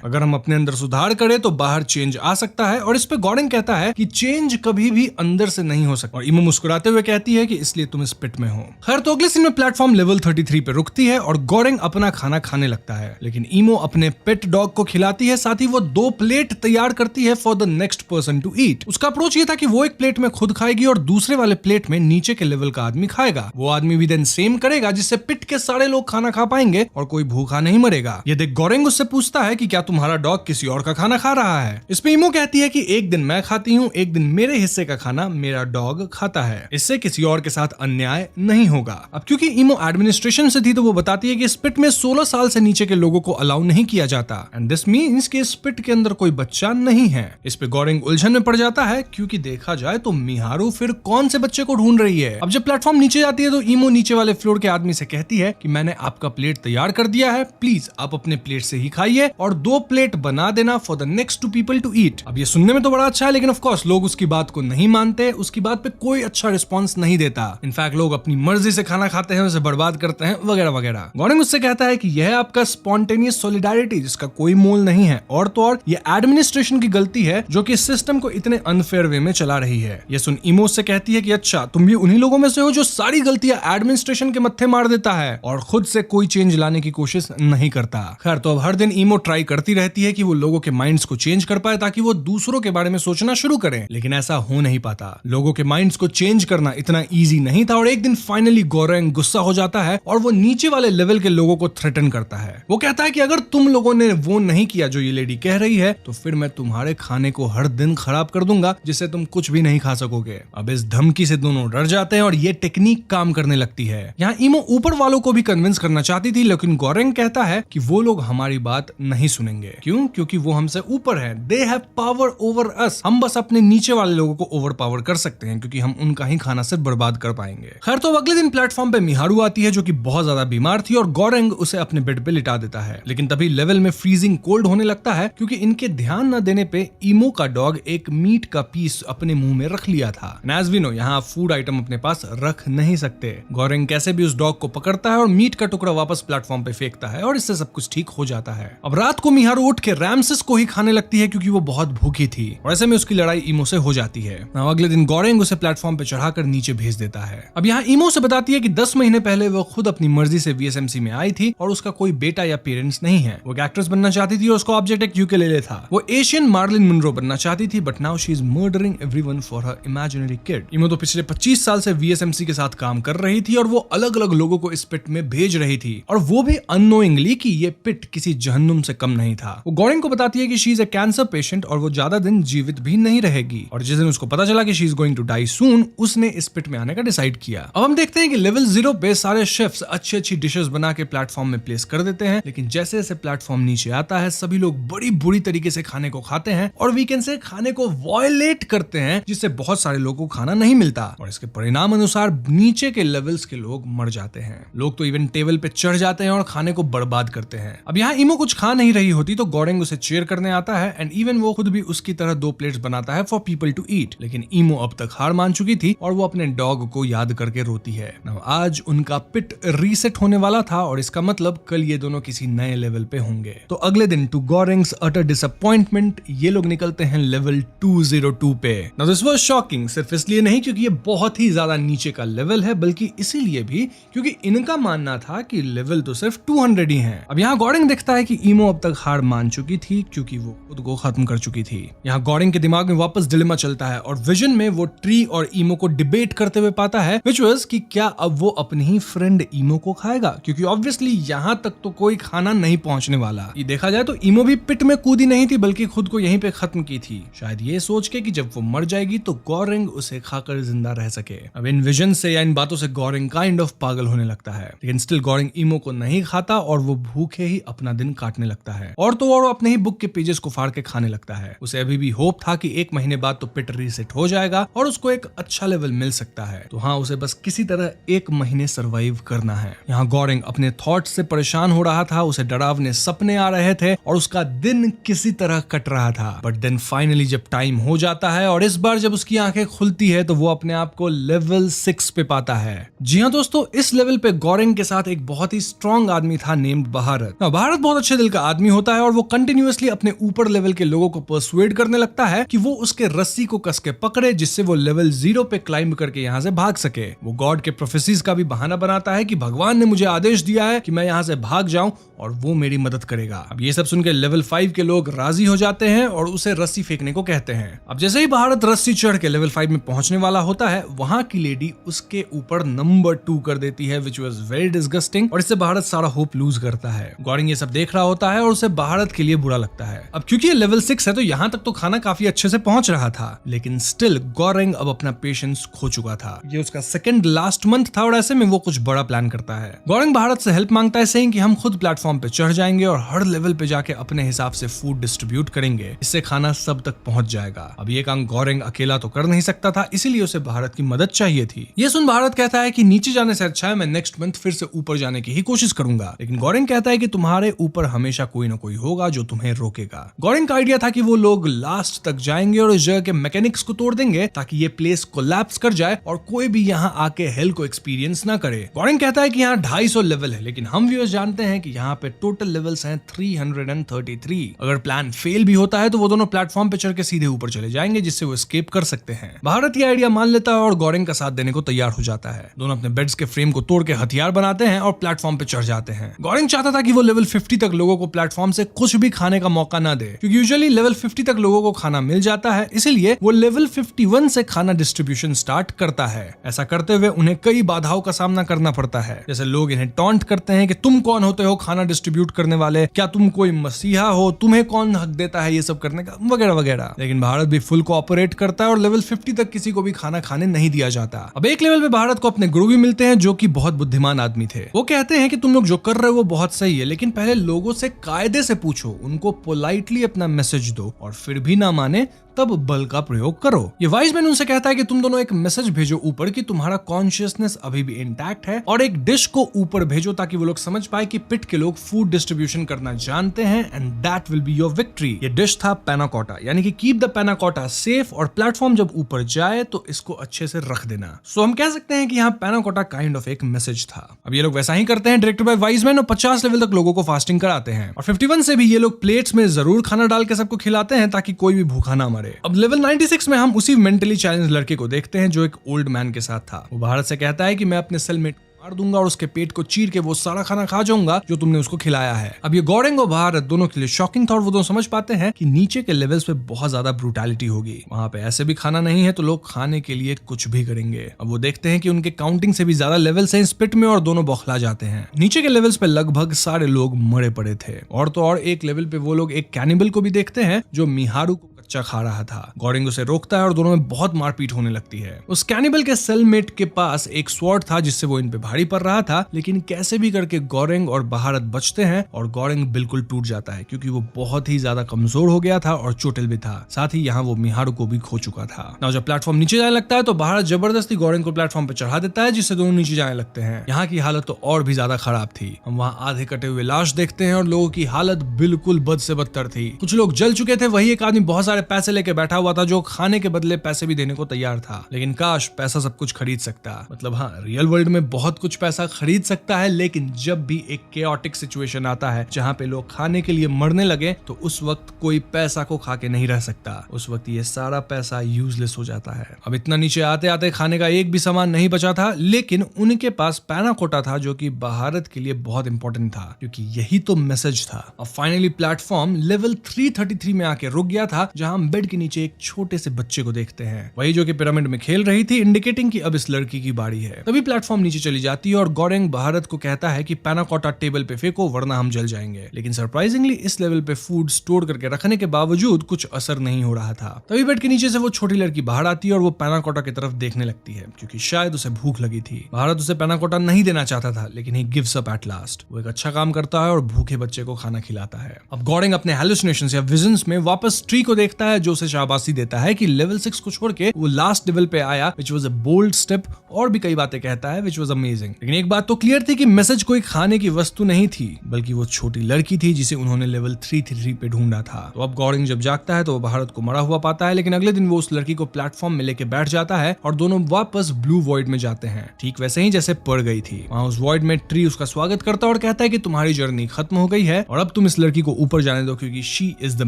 अगर हम अपने अंदर सुधार करें तो बाहर चेंज आ सकता है। और इस पे गॉर्डन कहता है कि चेंज कभी भी अंदर से नहीं हो सकता। और ईमो मुस्कुराते हुए कहती है कि इसलिए तुम इस पिट में हो। खैर, तो अगले सीन में प्लेटफॉर्म लेवल 33 पे रुकती है और गॉर्डन अपना खाना खाने लगता है, लेकिन ईमो अपने पेट डॉग को खिलाती है, साथ ही वो 2 प्लेट तैयार करती है for the next person to eat. उसका अप्रोच ये था कि वो एक प्लेट में खुद खाएगी और दूसरे वाले प्लेट में नीचे के लेवल का आदमी खाएगा। वो आदमी भी देन सेम करेगा, जिससे पिट के सारे लोग खाना खा पाएंगे और कोई भूखा नहीं मरेगा। ये देख गॉरेंग उससे पूछता है कि क्या तुम्हारा डॉग किसी और का खाना खा रहा है। इस पे ईमो कहती है कि एक दिन मैं खाती हूँ, एक दिन मेरे हिस्से का खाना मेरा डॉग खाता है, इससे किसी और के साथ अन्याय नहीं होगा। अब क्योंकि ईमो एडमिनिस्ट्रेशन से थी तो वो बताती है कि इस पिट में 16 साल से नीचे के लोगों को अलाउ नहीं किया जाता, एंड दिस मींस कि इस पिट के अंदर कोई बच्चा नहीं है। इस पे गॉरेंग उलझन में पड़ जाता है, क्योंकि देखा जाए तो मिहारू फिर कौन से बच्चे को ढूंढ रही है। अब जब प्लेटफॉर्म नीचे जाती है तो ईमो नीचे वाले फ्लोर के आदमी से कहती है कि मैंने आपका प्लेट तैयार कर दिया है, प्लीज आप अपने प्लेट से ही खाइए और 2 प्लेट बना देना for the next 2 people to eat. अब ये सुनने में तो बड़ा अच्छा है, लेकिन ऑफ कोर्स लोग उसकी बात को नहीं मानते, उसकी बात पे कोई अच्छा रिस्पॉन्स नहीं देता। इनफैक्ट लोग अपनी मर्जी से खाना खाते हैं, उसे बर्बाद करते हैं, वगैरह वगैरह। गॉर्डन उससे कहता है कि यह आपका स्पॉन्टेनियस सॉलिडारिटी जिसका कोई मोल नहीं है, और तो और ये एडमिनिस्ट्रेशन की गलती है जो कि इस सिस्टम को इतने अनफेयर वे में चला रही है। ये सुन ईमो से कहती है कि अच्छा, तुम भी उन्हीं लोगों में से हो जो सारी गलतियां एडमिनिस्ट्रेशन के मत्थे मार देता है और खुद से कोई चेंज लाने की कोशिश नहीं करता। खैर, तो अब हर दिन ईमो ट्राई करती रहती है कि वो लोगों के माइंड्स को चेंज कर पाए ताकि वो दूसरों के बारे में सोचना शुरू करें, लेकिन ऐसा हो नहीं पाता। लोगों के माइंड्स को चेंज करना इतना इजी नहीं था और एक दिन फाइनली गॉरेंग गुस्सा हो जाता है और वो नीचे वाले लेवल के लोगों को थ्रेटन करता है। वो कहता है कि अगर तुम लोगों ने वो नहीं किया जो ये लेडी कह रही है तो फिर मैं तुम्हारे खाने को हर दिन खराब कर दूंगा, जिससे तुम कुछ भी नहीं खा सकोगे। अब इस धमकी से दोनों डर जाते हैं और ये टेक्निक काम करने लगती है। यहाँ ईमो ऊपर वालों को भी कन्विंस करना चाहती थी, लेकिन गॉरेंग कहता है कि वो लोग हमारी बात नहीं सुनेंगे। क्यों? क्योंकि वो हमसे ऊपर है। They have power over us. हम बस अपने नीचे वाले लोगों को ओवर पावर कर सकते हैं, क्योंकि हम उनका ही खाना सिर्फ बर्बाद कर पाएंगे। खैर, तो अगले दिन प्लेटफॉर्म पे मिहारू आती है जो कि बहुत ज्यादा बीमार थी और गॉरेंग उसे अपने बेड पे लिटा देता है, लेकिन तभी लेवल में फ्रीजिंग कोल्ड होने लगता है क्योंकि इनके ध्यान न देने पे ईमो का डॉग एक मीट का पीस अपने मुंह में रख लिया था। एज वी नो, यहाँ फूड आइटम अपने पास रख नहीं सकते। गॉरेंग कैसे भी उस डॉग को पकड़ता है और मीट का टुकड़ा वापस प्लेटफॉर्म पे फेंकता है और इससे सब कुछ ठीक हो जाता है। अब रात को मिहारू उठ के रैमसेस को ही खाने लगती है क्योंकि वो बहुत भूखी थी और ऐसे में उसकी लड़ाई ईमो से हो जाती है। अगले दिन गॉरेंग उसे प्लेटफॉर्म पे चढ़ाकर नीचे भेज देता है। अब यहाँ ईमो से बताती है कि 10 महीने पहले वो खुद अपनी मर्जी से वीएसएमसी में आई थी और उसका कोई बेटा या पेरेंट्स नहीं है। वो एक्ट्रेस बनना चाहती थी और उसका ऑब्जेक्ट एक यूकेलेले था। वो एशियन मार्लिन मुनरो बनना चाहती थी, but now she is murdering everyone for her imaginary kid. Emo तो पिछले 25 साल से वीएसएमसी के साथ काम कर रही थी और वो अलग अलग लोगों को इस पिट में भेज रही थी, और वो भी अननोइंगली कि ये पिट किसी जहन्नुम से कम नहीं था। वो गॉरेंग को बताती है कि she is a cancer patient और वो ज्यादा दिन जीवित भी नहीं रहेगी, और जिस दिन उसको पता चला कि she is going to die soon, उसने इस पिट में आने का डिसाइड किया। अब हम देखते हैं कि लेवल 0 पे सारे शेफ्स अच्छी अच्छी डिशेस बना के प्लेटफॉर्म में प्लेस कर देते हैं, लेकिन जैसे जैसे प्लेटफॉर्म नीचे आता है सभी लोग बड़ी बुरी तरीके से खाने को खाते हैं और वीकेंड से खाने को वॉयलेट करते हैं, जिससे बहुत सारे लोगों को खाना नहीं मिलता और इसके परिणाम अनुसार नीचे के लेवल्स के लोग मर जाते हैं। लोग तो इवन टेबल पे चढ़ जाते हैं और खाने को बर्बाद करते हैं। अब यहाँ ईमो कुछ खा नहीं रही होती तो गॉरेंग उसे चेयर करने आता है एंड इवन वो खुद भी उसकी तरह 2 प्लेट्स बनाता है फॉर पीपल टू ईट, लेकिन ईमो अब तक हार मान चुकी थी और वो अपने डॉग को याद करके रोती है। आज उनका पिट रीसेट होने वाला था और इसका मतलब कल ये दोनों किसी नए लेवल पे होंगे। तो अगले दिन टू गॉरेंग्स अटर डिसअपॉइंटमेंट ये लोग निकलते हैं लेवल 202 पे। नाउ दिस वाज शॉकिंग, सिर्फ इसलिए नहीं क्योंकि ये बहुत ही ज्यादा नीचे का लेवल है, बल्कि इसीलिए भी क्योंकि इनका मानना था कि लेवल तो सिर्फ 200 ही है। अब यहाँ गॉरेंग देखता है कि ईमो अब तक हार मान चुकी थी क्योंकि वो खुद को खत्म कर चुकी थी। यहाँ गॉरेंग के दिमाग में वापस डिलेमा चलता है और विजन में वो ट्री और ईमो को डिबेट करते हुए पाता है, व्हिच वाज कि क्या अब वो अपनी ही फ्रेंड ईमो को खाएगा, क्योंकि ऑब्वियसली यहाँ तक तो कोई खाना नहीं पहुंचने वाला। ये देखा जाए तो ईमो भी पिट में कूदी नहीं थी बल्कि खुद को यहीं पे खत्म की थी, शायद ये सोच के कि जब वो मर जाएगी तो गॉरेंग उसे खाकर जिंदा रह सके। अब इन विजन से या इन बातों से गॉरेंग काइंड ऑफ पागल होने लगता है, लेकिन स्टिल गॉरेंग ईमो को नहीं खाता और वो भूखे ही अपना दिन काटने लगता है और तो और अपने ही बुक के पेजेस को फाड़ के खाने लगता है। उसे अभी भी होप था कि 1 महीने बाद तो पिट रीसेट हो जाएगा और उसको एक अच्छा लेवल मिल सकता है। तो हाँ, उसे बस किसी तरह 1 महीने सरवाइव करना है। यहाँ गॉरेंग अपने थॉट्स से परेशान हो रहा था, उसे डरावने सपने आ रहे थे और उसका दिन किसी तरह कट रहा था। बट देन फाइनली जब टाइम हो जाता है और इस बार जब उसकी आंखें खुलती है तो वो अपने आप को लेवल 6 पे पाता है। जी हाँ दोस्तों, इस लेवल पे गोरेंग के साथ एक बहुत ही स्ट्रॉन्ग आदमी था नेम्ड भारत। भारत बहुत अच्छे दिल का आदमी होता है और वो कंटिन्यूअसली अपने ऊपर लेवल के लोगों को पर्सुएड करने लगता है कि वो उसके रस्सी को कस के पकड़े, जिससे वो लेवल 0 पे क्लाइंब करके यहाँ से भाग सके। वो गॉड के प्रोफेसीज का भी बहाना बनाता है कि भगवान ने मुझे आदेश दिया है कि मैं यहाँ से भाग जाऊं और वो मेरी मदद करेगा। अब ये सब सुन के लेवल 5 के लोग राजी हो जाते हैं और उसे रस्सी फेंकने को कहते हैं। अब जैसे ही भारत रस्सी चढ़ के लेवल 5 में पहुंचने वाला होता है, वहां की लेडी उसके ऊपर नंबर 2 कर देती है, विच वाज वेरी डिस्गस्टिंग, और इससे भारत सारा होप लूज करता है। गोरिंग ये सब देख रहा होता है और उसे भारत के लिए बुरा लगता है। अब क्योंकि ये लेवल 6 है तो यहाँ तक तो खाना काफी अच्छे से पहुंच रहा था, लेकिन स्टिल गोरिंग अब अपना पेशेंस खो चुका था। ये उसका सेकंड लास्ट मंथ था और ऐसे में वो कुछ बड़ा प्लान करता है। गोरिंग भारत से हेल्प मांगता है, सेइंग कि हम खुद प्लेटफॉर्म पे चढ़ जाएंगे और हर लेवल पे जाके अपने हिसाब से फूड डिस्ट्रीब्यूट करेंगे, इससे खाना सब तक पहुंच जाएगा। अब ये काम गोरिंग अकेला तो कर नहीं सकता था, इसीलिए उसे भारत की मदद चाहिए थी। ये सुन भारत कहता है कि नीचे जाने से अच्छा है मैं नेक्स्ट मंथ फिर से ऊपर जाने की ही कोशिश करूंगा, लेकिन गोरिंग कहता है कि तुम्हारे ऊपर हमेशा कोई ना कोई होगा जो तुम्हें रोकेगा। गोरिंग का आइडिया था कि वो लोग लास्ट तक जाएंगे और इस जगह के मैकेनिक्स को तोड़ देंगे ताकि ये प्लेस कोलैप्स कर जाए और कोई भी यहाँ आके हेल को एक्सपीरियंस ना करे। गोरिंग कहता है कि यहाँ 250 लेवल है, लेकिन हम व्यूअर्स जानते हैं कि यहाँ पे टोटल लेवल्स हैं 333। अगर प्लान फेल भी होता है तो वो दोनों प्लेटफॉर्म पे चढ़ के सीधे ऊपर चले जाएंगे, जिससे वो एस्केप कर सकते हैं। भारत ये आइडिया मान लेता है और गोरिंग का साथ देने को तैयार हो जाता है। दोनों अपने बेड्स के फ्रेम को तोड़ के हथियार बनाते हैं और प्लेटफॉर्म पे चढ़ जाते हैं। गोरिंग चाहता था कि वो लेवल 50 तक लोगों को प्लेटफॉर्म से कुछ भी खाने का मौका ना दे, क्योंकि यूजुअली लेवल 50 तक लोगों को खाना मिल जाता है, इसीलिए वो लेवल 51 से खाना डिस्ट्रीब्यूशन स्टार्ट करता है। ऐसा करते हुए उन्हें कई बाधाओं का सामना करना पड़ता है, जैसे लोग इन्हें टॉन्ट करते हैं कि तुम कौन होते हो खाना डिस्ट्रीब्यूट करने वाले, क्या तुम कोई मसीहा हो, तुम्हें कौन हक देता है ये सब करने का, वगैरह वगैरह। लेकिन भारत भी फुल कोऑपरेट करता है और लेवल 50 तक किसी को भी खाना खाने नहीं दिया जाता। अब एक लेवल पे भारत को अपने गुरु भी मिलते हैं जो कि बहुत बुद्धिमान आदमी थे। वो कहते हैं कि तुम लोग जो कर रहे हो वो बहुत सही है, लेकिन पहले लोगों से कायदे से पूछो, उनको पोलाइटली अपना मैसेज दो, और फिर भी ना माने तब बल का प्रयोग करो। ये वाइज मैन उनसे कहता है कि तुम दोनों एक मैसेज भेजो ऊपर कि तुम्हारा कॉन्शियसनेस अभी भी इंटैक्ट है, और एक डिश को ऊपर भेजो ताकि वो लोग समझ पाए कि पिट के लोग फूड डिस्ट्रीब्यूशन करना जानते हैं, and that will be your victory. ये डिश था पैनाकोटा, यानी कि कीप द पैनाकोटा सेफ, और प्लेटफॉर्म जब ऊपर जाए तो इसको अच्छे से रख देना। सो हम कह सकते हैं कि यहाँ पैनाकोटा काइंड ऑफ एक मैसेज था। अब ये लोग वैसा ही करते हैं, डायरेक्टेड बाय वाइज मैन, और 50 लेवल तक लोगों को फास्टिंग कराते हैं, और 51 से भी ये लोग प्लेट्स में जरूर खाना डाल के सबको खिलाते हैं ताकि कोई भी भूखा ना मरे। अब लेवल 96 में हम उसी मेंटली चैलेंज लड़के को देखते हैं जो एक ओल्ड मैन के साथ था। वो भारत से कहता है कि मैं अपने सेलमेट मार दूंगा और उसके पेट को चीर के वो सारा खाना खा जाऊंगा जो तुमने उसको खिलाया है। अब ये गोरिंग और भारत दोनों के लिए शॉकिंग था और वो दोनों समझ पाते हैं कि नीचे के लेवल्स पे बहुत ज्यादा ब्रूटैलिटी होगी, वहां पे ऐसे भी खाना नहीं है तो लोग खाने के लिए कुछ भी करेंगे। अब वो देखते हैं कि उनके काउंटिंग से भी ज्यादा लेवल्स हैं इस पिट में और दोनों बौखला जाते हैं। नीचे के लेवल्स पे लगभग सारे लोग मरे पड़े थे, और तो और एक लेवल पे वो लोग एक कैनिबल को भी देखते हैं जो मिहारू को कच्चा खा रहा था। गोरिंग उसे रोकता है और दोनों में बहुत मारपीट होने लगती है। उस कैनिबल के सेलमेट के पास एक स्वॉर्ड था जिससे वो इन पे भारी पड़ रहा था, लेकिन कैसे भी करके गोरिंग और भारत बचते हैं और गोरिंग बिल्कुल टूट जाता है क्योंकि वो बहुत ही ज्यादा कमजोर हो गया था और चोटिल भी था। साथ ही यहाँ वो मिहारू को भी खो चुका था। ना जब प्लेटफॉर्म नीचे जाने लगता है तो भारत जबरदस्ती गोरिंग को प्लेटफॉर्म पे चढ़ा देता है, जिससे दोनों नीचे जाने लगते हैं। यहाँ की हालत तो और भी ज्यादा खराब थी। हम वहाँ आधे कटे हुए लाश देखते हैं और लोगों की हालत बिल्कुल बद से बदतर थी। कुछ लोग जल चुके थे, वही एक आदमी बहुत सारे पैसे लेके बैठा हुआ था जो खाने के बदले पैसे भी देने को तैयार था। लेकिन काश पैसा सब कुछ खरीद सकता। मतलब हाँ, रियल वर्ल्ड में बहुत कुछ पैसा खरीद सकता है, लेकिन जब भी एक केओटिक सिचुएशन आता है जहाँ पे लोग खाने के लिए मरने लगे तो उस वक्त कोई पैसा को खा के नहीं रह सकता। उस वक्त ये सारा पैसा यूजलेस हो जाता है। अब इतना नीचे आते आते खाने का एक भी सामान नहीं बचा था, लेकिन उनके पास पैनाकोटा था जो कि भारत के लिए बहुत इंपॉर्टेंट था क्योंकि यही तो मैसेज था। अब फाइनली प्लेटफॉर्म लेवल 333 में आके रुक गया था, जहां हम बेड के नीचे एक छोटे से बच्चे को देखते हैं, वही जो कि पिरामिड में खेल रही थी, इंडिकेटिंग कि अब इस लड़की की बारी है। तभी प्लेटफॉर्म नीचे चली जाती है और गोरिंग भारत को कहता है कि पैनाकोटा टेबल पे फेंको वरना हम जल जाएंगे। लेकिन सरप्राइजिंगली इस लेवल पे फूड स्टोर करके रखने के बावजूद कुछ असर नहीं हो रहा था। तभी बेड के नीचे से वो छोटी लड़की बाहर आती है और वो पैनाकोटा की तरफ देखने लगती है क्योंकि शायद उसे भूख लगी थी। भारत उसे पैनाकोटा नहीं देना चाहता था, लेकिन he gives up at last. वो एक अच्छा काम करता है और भूखे बच्चे को खाना खिलाता है। अब गोरिंग अपने हैलुसिनेशंस या विजन्स में वापस ट्री को देख देखता है जो उसे शाबाशी देता है कि लेवल 6 को छोड़ के वो लास्ट लेवल पे आया, which was a bold step, और भी कई बातें कहता है विच वाज अमेजिंग। लेकिन एक बात तो क्लियर थी कि मैसेज कोई खाने की वस्तु नहीं थी, बल्कि वो छोटी लड़की थी जिसे उन्होंने लेवल 333 पे ढूंढा था। तो अब गॉरिंग जब जागता है तो वो भारत को मरा हुआ पाता है, लेकिन अगले दिन वो उस लड़की को प्लेटफॉर्म में लेके बैठ जाता है और दोनों वापस ब्लू वॉइड में जाते हैं, ठीक वैसे ही जैसे पड़ गई थी। वहां उस वॉइड में ट्री उसका स्वागत करता है और कहता है कि तुम्हारी जर्नी खत्म हो गई है और अब तुम इस लड़की को ऊपर जाने दो क्योंकि शी इज द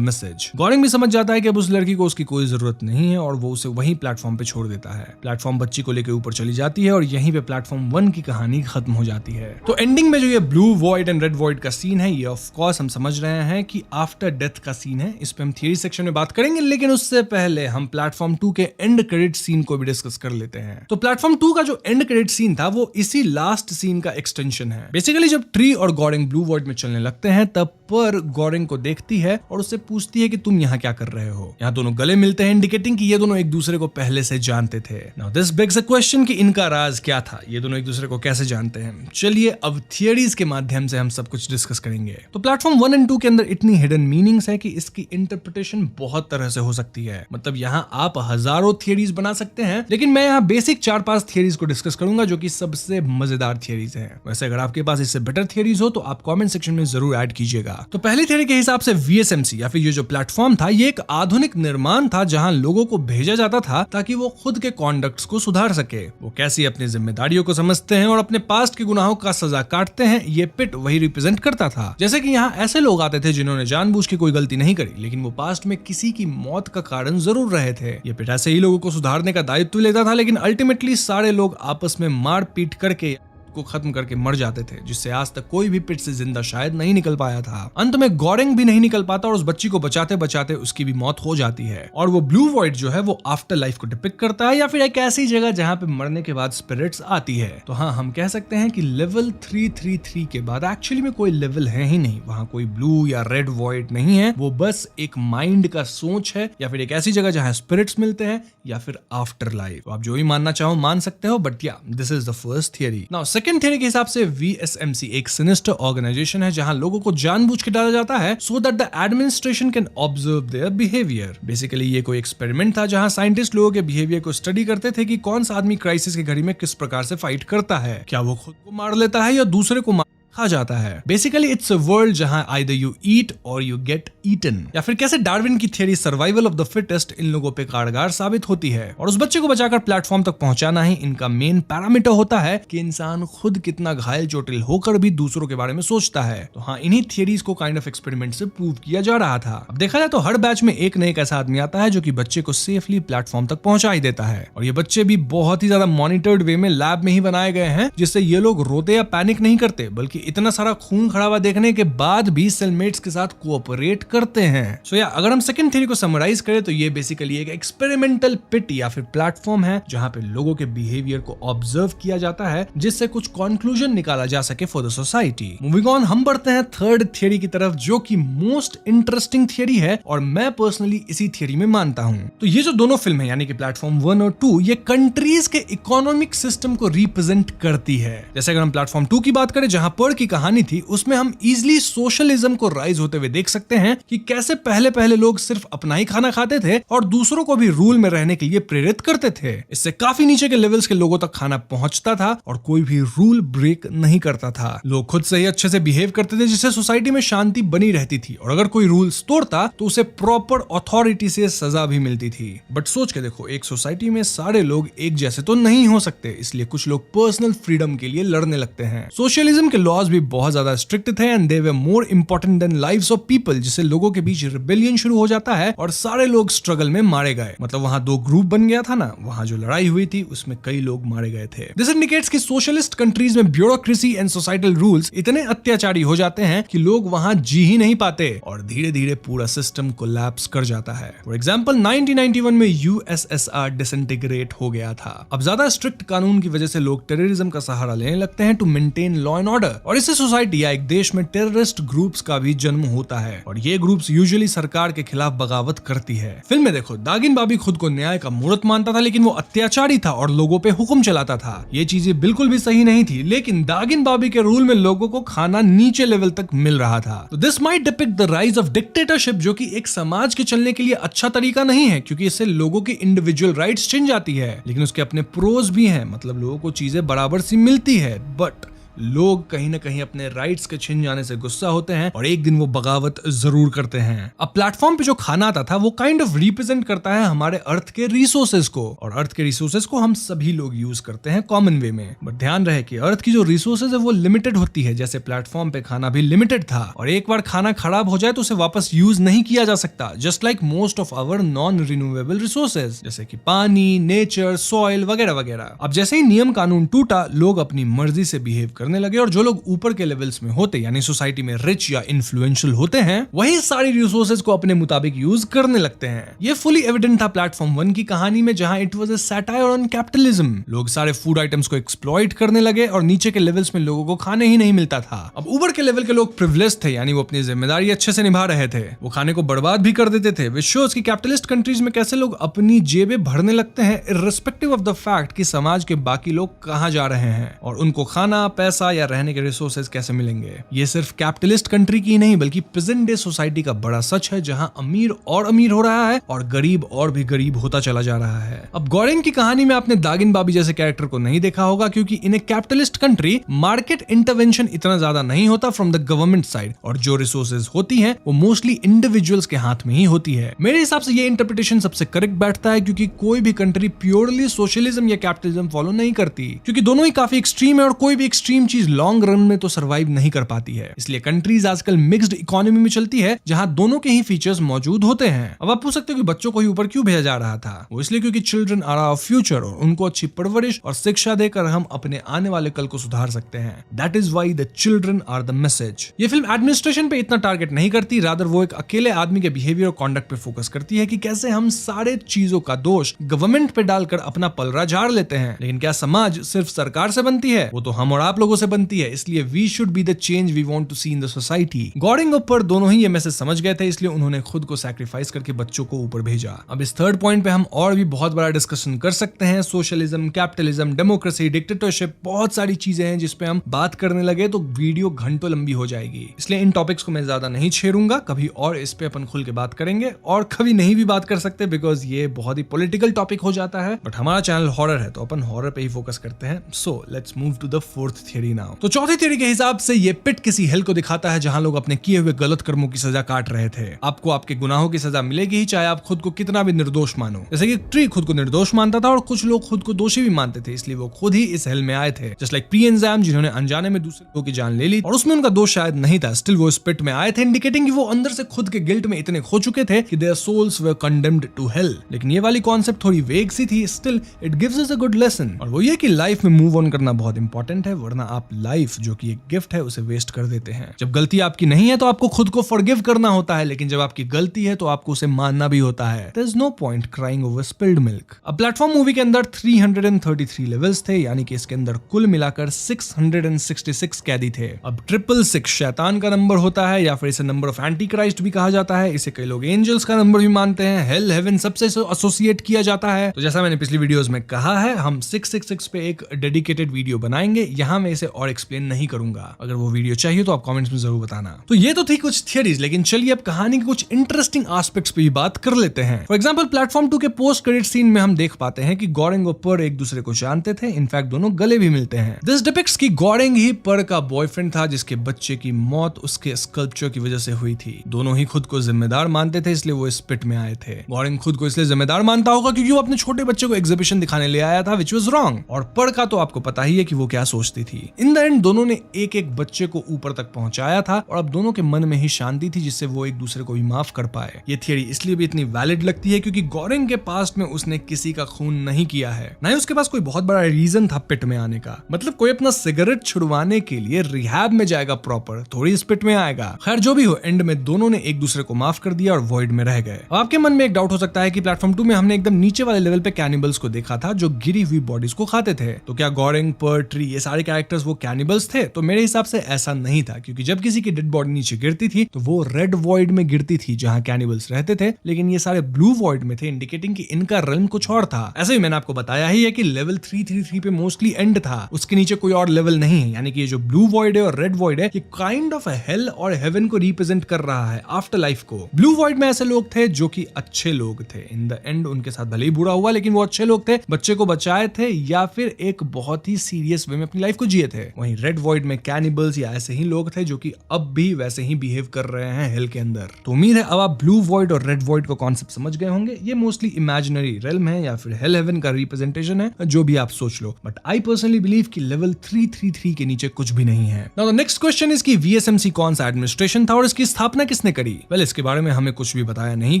मैसेज। गॉरिंग भी समझ जाता है कि अब उस लड़की को उसकी कोई जरूरत नहीं है और वो उसे वहीं प्लेटफॉर्म पे छोड़ देता है। प्लेटफॉर्म बच्ची को लेकर ऊपर चली जाती है और यहीं पे प्लेटफॉर्म 1 की कहानी खत्म हो जाती है। तो एंडिंग में जो ये blue void and red void का सीन है, ये ऑफ कोर्स हम समझ रहे हैं कि आफ्टर डेथ का सीन है। इस पे हम थियरी सेक्शन में बात करेंगे, लेकिन उससे पहले हम प्लेटफॉर्म 2 के एंड क्रेडिट सीन को भी डिस्कस कर लेते हैं। तो प्लेटफॉर्म 2 का जो एंड क्रेडिट सीन था वो इसी लास्ट सीन का एक्सटेंशन है। बेसिकली जब ट्री और गॉरिंग ब्लू वॉइड में चलने लगते हैं तब पर गॉरिंग को देखती है और उससे पूछती है कि तुम यहाँ क्या कर रहे हो। यहाँ दोनों गले मिलते हैं, इंडिकेटिंग कि ये दोनों एक दूसरे को पहले से जानते थे। Now this bags a question कि इनका राज क्या था, ये दोनों एक दूसरे को कैसे जानते हैं। चलिए अब थियरीज के माध्यम से हम सब कुछ डिस्कस करेंगे। तो प्लेटफॉर्म 1 एंड 2 के अंदर इतनी हिडन मीनिंग्स है कि इसकी इंटरप्रिटेशन बहुत तरह से हो सकती है। मतलब यहाँ आप हजारों थियरीज बना सकते हैं, लेकिन मैं यहाँ बेसिक 4-5 थियरीज को डिस्कस करूंगा जो कि सबसे मजेदार थियरीज हैं। वैसे अगर आपके पास इससे बेटर थियरीज हो तो आप कमेंट सेक्शन में जरूर ऐड कीजिएगा। तो पहली थियरी के हिसाब से VSMC या फिर ये जो प्लेटफॉर्म था ये एक आधुनिक निर्माण था जहां लोगों को भेजा जाता था ताकि वो खुद के कॉन्डक्ट्स को सुधार सके। वो कैसी अपनी जिम्मेदारियों को समझते हैं और अपने पास्ट के गुनाहों का सजा काटते हैं, ये पिट वही रिप्रेजेंट करता था। जैसे कि यहाँ ऐसे लोग आते थे जिन्होंने जानबूझ के कोई गलती नहीं करी, लेकिन वो पास्ट में किसी की मौत का कारण जरूर रहे थे। ये पिट ऐसे ही लोगों को सुधारने का दायित्व लेता था, लेकिन अल्टीमेटली सारे लोग आपस में मार पीट करके को खत्म करके मर जाते थे, जिससे आज तक कोई भी पिट से जिंदा शायद नहीं निकल पाया था। अंत में गॉरिंग भी नहीं निकल पाता और उस बच्ची को बचाते बचाते उसकी भी मौत हो जाती है। और वो ब्लू वॉइड जो है वो आफ्टर लाइफ को डिपिक्ट करता है या फिर एक ऐसी जगह जहां पे मरने के बाद स्पिरिट्स आती है। तो हाँ, हम कह सकते हैं कि लेवल 333 के बाद एक्चुअली में कोई लेवल है ही नहीं। वहां कोई ब्लू या रेड वॉइड नहीं है, वो बस एक माइंड का सोच है या फिर एक ऐसी जगह जहां स्पिरिट्स मिलते हैं या फिर आफ्टर लाइफ। तो आप जो भी मानना चाहो मान सकते हो, बट या this is the first theory. Now second theory के हिसाब से VSMC एक सिनिस्टर ऑर्गेनाइजेशन है जहां लोगों को जानबूझ के डाला जाता है so that the administration can observe their behaviour. Basically ये कोई एक्सपेरिमेंट था जहां साइंटिस्ट लोगों के बिहेवियर को स्टडी करते थे कि कौन सा आदमी क्राइसिस की घड़ी में किस प्रकार से फाइट करता है। क्या वो खुद को मार लेता है या दूसरे को खा जाता है। बेसिकली इट्स अ वर्ल्ड जहां either you eat or you get eaten. या फिर कैसे डार्विन की theory survival of the fittest इन लोगों पे कारगर साबित होती है और उस बच्चे को बचाकर प्लेटफॉर्म तक पहुंचाना ही इनका मेन पैरामीटर होता है कि इंसान खुद कितना घायल चोटिल होकर भी दूसरों के बारे में सोचता है। तो हाँ, इन्हीं थियरीज को काइंड ऑफ एक्सपेरिमेंट से प्रूव किया जा रहा था। अब देखा जाए तो हर बैच में एक न एक ऐसा आदमी आता है जो कि बच्चे को सेफली प्लेटफॉर्म तक पहुंचा ही देता है और ये बच्चे भी बहुत ही ज्यादा मॉनिटर्ड वे में लैब में ही बनाए गए हैं, जिससे ये लोग रोते या पैनिक नहीं करते, बल्कि इतना सारा खून खराबा देखने के बाद भी सेलमेट्स के साथ कोऑपरेट करते हैं। सो या अगर हम सेकंड थ्योरी को समराइज करें तो ये बेसिकली एक एक्सपेरिमेंटल पिट या फिर प्लेटफॉर्म है जहां पे लोगों के बिहेवियर को ऑब्जर्व किया जाता है जिससे कुछ कंक्लूजन निकाला जा सके for the society. Moving on, हम बढ़ते हैं थर्ड थ्योरी की तरफ जो कि मोस्ट इंटरेस्टिंग थ्योरी है और मैं पर्सनली इसी थ्योरी में मानता हूं। तो ये जो दोनों फिल्म है यानी कि प्लेटफॉर्म 1 और 2 ये कंट्रीज के इकोनॉमिक सिस्टम को रिप्रेजेंट करती है। जैसे अगर हम प्लेटफॉर्म 2 की बात करें जहां पर की कहानी थी उसमें हम इजिली सोशलिज्म को राइज होते हुए देख सकते हैं कि कैसे पहले पहले लोग सिर्फ अपना ही खाना खाते थे और दूसरों को भी रूल में रहने के लिए प्रेरित करते थे। इससे काफी नीचे के लेवल्स के लोगों तक खाना पहुंचता था और कोई भी रूल ब्रेक नहीं करता था। लोग खुद से ही अच्छे से बिहेव करते थे जिससे सोसाइटी में शांति बनी रहती थी और अगर कोई रूल्स तोड़ता तो उसे प्रॉपर अथॉरिटी से सजा भी मिलती थी। बट सोच के देखो, एक सोसाइटी में सारे लोग एक जैसे तो नहीं हो सकते, इसलिए कुछ लोग पर्सनल फ्रीडम के लिए लड़ने लगते हैं। सोशलिज्म के लॉज भी बहुत ज्यादा स्ट्रिक्ट थे and they were more important than lives of people, जिससे लोगों के बीच रिबेलियन शुरू हो जाता है और सारे लोग स्ट्रगल में मारे गए। मतलब वहां दो ग्रुप बन गया था ना, वहां जो लड़ाई हुई थी उसमें कई लोग मारे गए थे। दिस इंडिकेट्स कि सोशलिस्ट कंट्रीज में ब्यूरोक्रेसी एंड सोसाइटल रूल्स इतने अत्याचारी हो जाते हैं कि लोग वहां जी ही नहीं पाते और धीरे धीरे पूरा सिस्टम कोलैप्स कर जाता है। फॉर एग्जांपल 1991 में यूएसएसआर डिसइंटीग्रेट हो गया था। अब ज्यादा स्ट्रिक्ट कानून की वजह से लोग टेररिज्म का सहारा लेने लगते हैं to maintain law and order और इससे सोसाइटी या एक देश में टेररिस्ट ग्रुप्स का भी जन्म होता है और ये ग्रुप्स यूजुअली सरकार के खिलाफ बगावत करती है। फिल्म में देखो, दागिन बाबी खुद को न्याय का मूर्त मानता था, लेकिन वो अत्याचारी था और लोगों पे हुक्म चलाता था। ये चीजें बिल्कुल भी सही नहीं थी, लेकिन दागिन बाबी के रूल में लोगों को खाना नीचे लेवल तक मिल रहा था। तो this might depict the rise of dictatorship, जो कि एक समाज के चलने के लिए अच्छा तरीका नहीं है, क्योंकि इससे लोगों की इंडिविजुअल राइट्स छिन जाती है। लेकिन उसके अपने प्रोज भी हैं, मतलब लोगों को चीजें बराबर सी मिलती है, बट लोग कहीं ना कहीं अपने राइट्स के छिन जाने से गुस्सा होते हैं और एक दिन वो बगावत जरूर करते हैं। अब प्लेटफॉर्म पे जो खाना आता था वो काइंड ऑफ रिप्रेजेंट करता है हमारे अर्थ के रिसोर्सेज को, और अर्थ के रिसोर्सेज को हम सभी लोग यूज करते हैं कॉमन वे में। बट ध्यान रहे कि अर्थ की जो रिसोर्सेज है वो लिमिटेड होती है, जैसे प्लेटफॉर्म पे खाना भी लिमिटेड था, और एक बार खाना खराब हो जाए तो उसे वापस यूज नहीं किया जा सकता, just like most of our non renewable resources, जैसे कि पानी, नेचर, सॉइल वगैरह वगैरह। अब जैसे ही नियम कानून टूटा, लोग अपनी मर्जी से बिहेव करने लगे, और जो लोग ऊपर के लेवल्स में होते, यानी सोसाइटी में रिच या इन्फ्लुएंशियल होते हैं, वही सारी रिसोर्सेज को अपने मुताबिक यूज करने लगते हैं। ये फुली एविडेंट था प्लेटफॉर्म 1 की कहानी में, जहां it was a satire on capitalism. लोग सारे फूड आइटम्स को एक्सप्लॉइट करने लगे और नीचे के लेवल्स में लोगों को खाने ही नहीं मिलता था। अब ऊपर के लेवल के लोग प्रिविलेज थे, यानी वो अपनी जिम्मेदारी अच्छे से निभा रहे थे, वो खाने को बर्बाद भी कर देते थे। विच शोज कि कैपिटलिस्ट कंट्रीज में कैसे लोग अपनी जेबें भरने लगते हैं इर्रेस्पेक्टिव ऑफ द फैक्ट कि समाज के बाकी लोग कहां जा रहे हैं और उनको खाना, पैसा या रहने के रिसोर्सेज कैसे मिलेंगे। ये सिर्फ कैपिटलिस्ट कंट्री की नहीं बल्कि प्रेजेंट डे सोसाइटी का बड़ा सच है, जहां अमीर और अमीर हो रहा है और गरीब और भी गरीब होता चला जा रहा है। अब गोरेंग की कहानी में आपने दागिन बाबी जैसे कैरेक्टर को नहीं देखा होगा, क्योंकि इन ए कैपिटलिस्ट कंट्री मार्केट इंटरवेंशन इतना ज्यादा नहीं होता फ्रॉम द गवर्नमेंट साइड, और जो रिसोर्सेज होती हैं वो मोस्टली इंडिविजुअल्स के हाथ में ही होती है। मेरे हिसाब से ये इंटरप्रिटेशन सबसे करेक्ट बैठता है, क्योंकि कोई भी कंट्री प्योरली सोशलिज्म या कैपिटलिज्म फॉलो नहीं करती, क्योंकि दोनों ही काफी एक्सट्रीम है और कोई भी एक्सट्रीम चीज लॉन्ग रन में तो सर्वाइव नहीं कर पाती है। इसलिए कंट्रीज आजकल मिक्स्ड इकोनॉमी में चलती है, जहां दोनों के ही फीचर्स मौजूद होते हैं। अब आप पूछ सकते हो कि बच्चों को ही ऊपर क्यों भेजा जा रहा था। वो इसलिए क्योंकि चिल्ड्रन आर आवर फ्यूचर, और उनको अच्छी परवरिश और शिक्षा देकर हम अपने आने वाले कल को सुधार सकते हैं। That is why the children are the message. ये फिल्म एडमिनिस्ट्रेशन पे इतना टारगेट नहीं करती, रादर वो एक अकेले आदमी के बिहेवियर और कॉन्डक्ट पे फोकस करती है कि कैसे हम सारे चीजों का दोष गवर्नमेंट पे डालकर अपना पलड़ा झाड़ लेते हैं। लेकिन क्या समाज सिर्फ सरकार से बनती है? वो तो हम और आप लोगों से बनती है। इसलिए we should be the change we want to see in the society. गॉडिंग ऊपर दोनों ही ये मैसेज समझ गए थे, इसलिए उन्होंने खुद को सैक्रिफाइस करके बच्चों को ऊपर भेजा। अब इस थर्ड पॉइंट पे हम और भी बहुत बड़ा डिस्कशन कर सकते हैं। सोशलिज्म, कैपिटलिज्म, डेमोक्रेसी, डिक्टेटरशिप, बहुत सारी चीजें हैं जिसपे हम बात करने लगे तो वीडियो घंटों लंबी हो जाएगी। इसलिए इन टॉपिक्स को मैं ज्यादा नहीं छेड़ूंगा, कभी और इस पे अपन खुल के बात करेंगे, और कभी नहीं भी बात कर सकते बिकॉज ये बहुत ही पॉलिटिकल टॉपिक हो जाता है। बट हमारा चैनल हॉरर है तो अपन हॉरर पे ही फोकस करते हैं। So let's move to the fourth theory now. तो चौथी थ्योरी के हिसाब से ये पिट किसी हेल को दिखाता है जहां लोग अपने किए हुए गलत कर्मों की सजा काट रहे थे। आपको आपके गुनाहों की सजा मिलेगी ही, चाहे आप खुद को कितना भी निर्दोष मानो। जैसे कि ट्री खुद को निर्दोष मानता था और कुछ लोग खुद को दोषी भी मानते थे, इसलिए वो खुद ही इस हेल में आए थे। जस्ट लाइक प्री एग्जाम, जिन्होंने अनजाने में दूसरे लोगों की जान ले ली और उसमें उनका दोष शायद नहीं था, स्टिल वो इस पिट में आए थे, इंडिकेटिंग कि वो अंदर से खुद के गिल्ट में इतने खो चुके थे कि their souls were condemned to hell. लेकिन ये वाली कॉन्सेप्ट थोड़ी वेग सी थी, still it gives us a good lesson, और वो ये कि लाइफ में मूव ऑन करना बहुत इंपॉर्टेंट है, वरना आप लाइफ जो कि एक गिफ्ट है उसे वेस्ट कर देते हैं। जब गलती आपकी नहीं है तो आपको खुद को फॉरगिव करना होता है, लेकिन जब आपकी गलती है तो आपको उसे मानना भी होता है। There is no point crying over spilled milk. अब प्लेटफॉर्म मूवी के अंदर 333 लेवल्स थे, यानी कि इसके अंदर कुल मिलाकर 666 कैदी थे। अब 666 शैतान का नंबर होता है, या फिर इसे नंबर ऑफ एंटी क्राइस्ट भी कहा जाता है। इसे कई लोग एंजल्स का नंबर भी मानते हैं। हेल, हेवन सबसे एसोसिएट किया जाता है। तो जैसा मैंने पिछली वीडियोस में कहा है, हम 666 पे एक डेडिकेटेड वीडियो बनाएंगे। यहाँ मैं इसे और एक्सप्लेन नहीं करूंगा। अगर वो वीडियो चाहिए तो आप कमेंट्स में जरूर बताना। तो ये तो थी कुछ थियरीज, लेकिन चलिए अब कहानी के कुछ इंटरेस्टिंग एस्पेक्ट्स पे भी बात कर लेते हैं। फॉर एग्जांपल प्लेटफॉर्म 2 के पोस्ट क्रेडिट सीन में हम देख पाते हैं कि गोरेंग और पर एक दूसरे को जानते थे, इनफैक्ट दोनों गले भी मिलते हैं। दिस डिपिक्ट्स कि गोरेंग ही पर का बॉयफ्रेंड था, जिसके बच्चे की मौत उसके स्कल्पचर की वजह से हुई थी। दोनों ही खुद को जिम्मेदार मानते थे, इसलिए वो इस पिट में आए थे। गोरेंग खुद को इसलिए जिम्मेदार मानता होगा क्योंकि वो अपने छोटे बच्चे को एग्जीबिशन दिखाने ले आया था, विच वाज रॉन्ग। और पर का तो आपको पता ही है कि वो क्या सोचती थी। इन द एंड दोनों ने एक एक बच्चे को ऊपर तक पहुंचाया था, और अब दोनों के मन में ही शांति थी, जिससे वो एक दूसरे को भी माफ कर पाए। ये थियरी इसलिए भी इतनी वैलिड लगती है क्योंकि गोरेंग के पास्ट में उसने किसी का खून नहीं किया है, ना ही उसके पास कोई बहुत बड़ा रीजन था पिट में आने का। मतलब कोई अपना सिगरेट छुड़वाने के लिए रिहैब में जाएगा प्रॉपर, थोड़ी इस पिट में आएगा। खैर जो भी हो, एंड में दोनों ने एक दूसरे को माफ कर दिया और वॉइड में रह गए। अब आपके मन में एक डाउट हो सकता है कि प्लेटफॉर्म 2 में हमने एकदम नीचे वाले लेवल पे कैनिबल्स को देखा था जो गिरी हुई बॉडीज को खाते थे। तो क्या गोरेंग, पर, ट्री ये सारे कैरेक्टर्स कैरेक्टर्स वो कैनिबल्स थे, तो मेरे हिसाब से ऐसा नहीं था, क्योंकि जब किसी की डेड बॉडी नीचे गिरती थी तो वो रेड वॉइड में गिरती थी जहां कैनिबल्स रहते थे, लेकिन ये सारे ब्लू वॉइड में थे, इंडिकेटिंग कि इनका रेल्म कुछ और था। ऐसे ही मैंने आपको बताया ही है कि लेवल 333 पे मोस्टली एंड था, उसके नीचे कोई और लेवल नहीं है, यानी कि ये जो ब्लू वॉइड है और रेड वॉइड है ये काइंड ऑफ हेल और हेवन को रिप्रेजेंट कर रहा है, आफ्टर लाइफ को। ब्लू वॉइड में ऐसे लोग थे जो कि अच्छे लोग थे, इन द एंड उनके साथ भले ही बुरा हुआ लेकिन वो अच्छे लोग थे, बच्चे को बचाए थे या फिर एक बहुत ही सीरियस वे में अपनी लाइफ को जिए थे। वहीं रेड वॉइड में कैनिबल्स या ऐसे ही लोग थे जो कि अब भी वैसे ही बिहेव कर रहे हैं हेल के अंदर। तो उम्मीद है अब आप ब्लू वॉइड और रेड वॉइड का कॉन्सेप्ट समझ गए होंगे। ये मोस्टली इमेजिनरी रेल्म है या फिर हेल हेवन का रिप्रेजेंटेशन है, जो भी आप सोच लो, बट आई पर्सनली बिलीव कि लेवल 333 के नीचे कुछ भी नहीं है। Now the next question is कि VSMC कौन सा एडमिनिस्ट्रेशन था और इसकी स्थापना किसने करी? वेल, इसके बारे में हमें कुछ भी बताया नहीं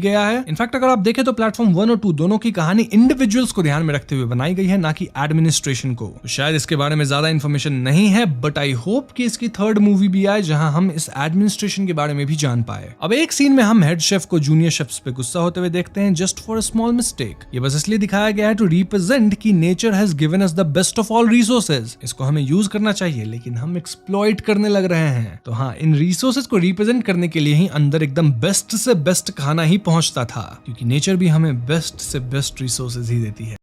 गया है। इनफैक्ट अगर आप देखें तो प्लेटफॉर्म 1 और 2 दोनों की कहानी इंडिविजुअल्स को ध्यान में रखते हुए बनाई गई है, ना कि एडमिनिस्ट्रेशन को। तो शायद इसके बारे में ज्यादा इन्फॉर्मेशन नहीं है, बट आई होप कि इसकी थर्ड मूवी भी आए जहां हम इस एडमिनिस्ट्रेशन के बारे में भी जान पाए। अब एक सीन में हम हेड शेफ को जूनियर शेफ्स पे गुस्सा होते हुए देखते हैं just for a small mistake. ये बस इसलिए दिखाया गया है टू रिप्रेजेंट कि nature has given us the best of all resources, इसको हमें यूज करना चाहिए लेकिन हम एक्सप्लॉइट करने लग रहे हैं। तो हाँ, इन रिसोर्सेज को रिप्रेजेंट करने के लिए ही अंदर एकदम बेस्ट से बेस्ट खाना ही पहुंचता था, क्योंकि नेचर भी हमें बेस्ट से बेस्ट रिसोर्सेज ही देती है।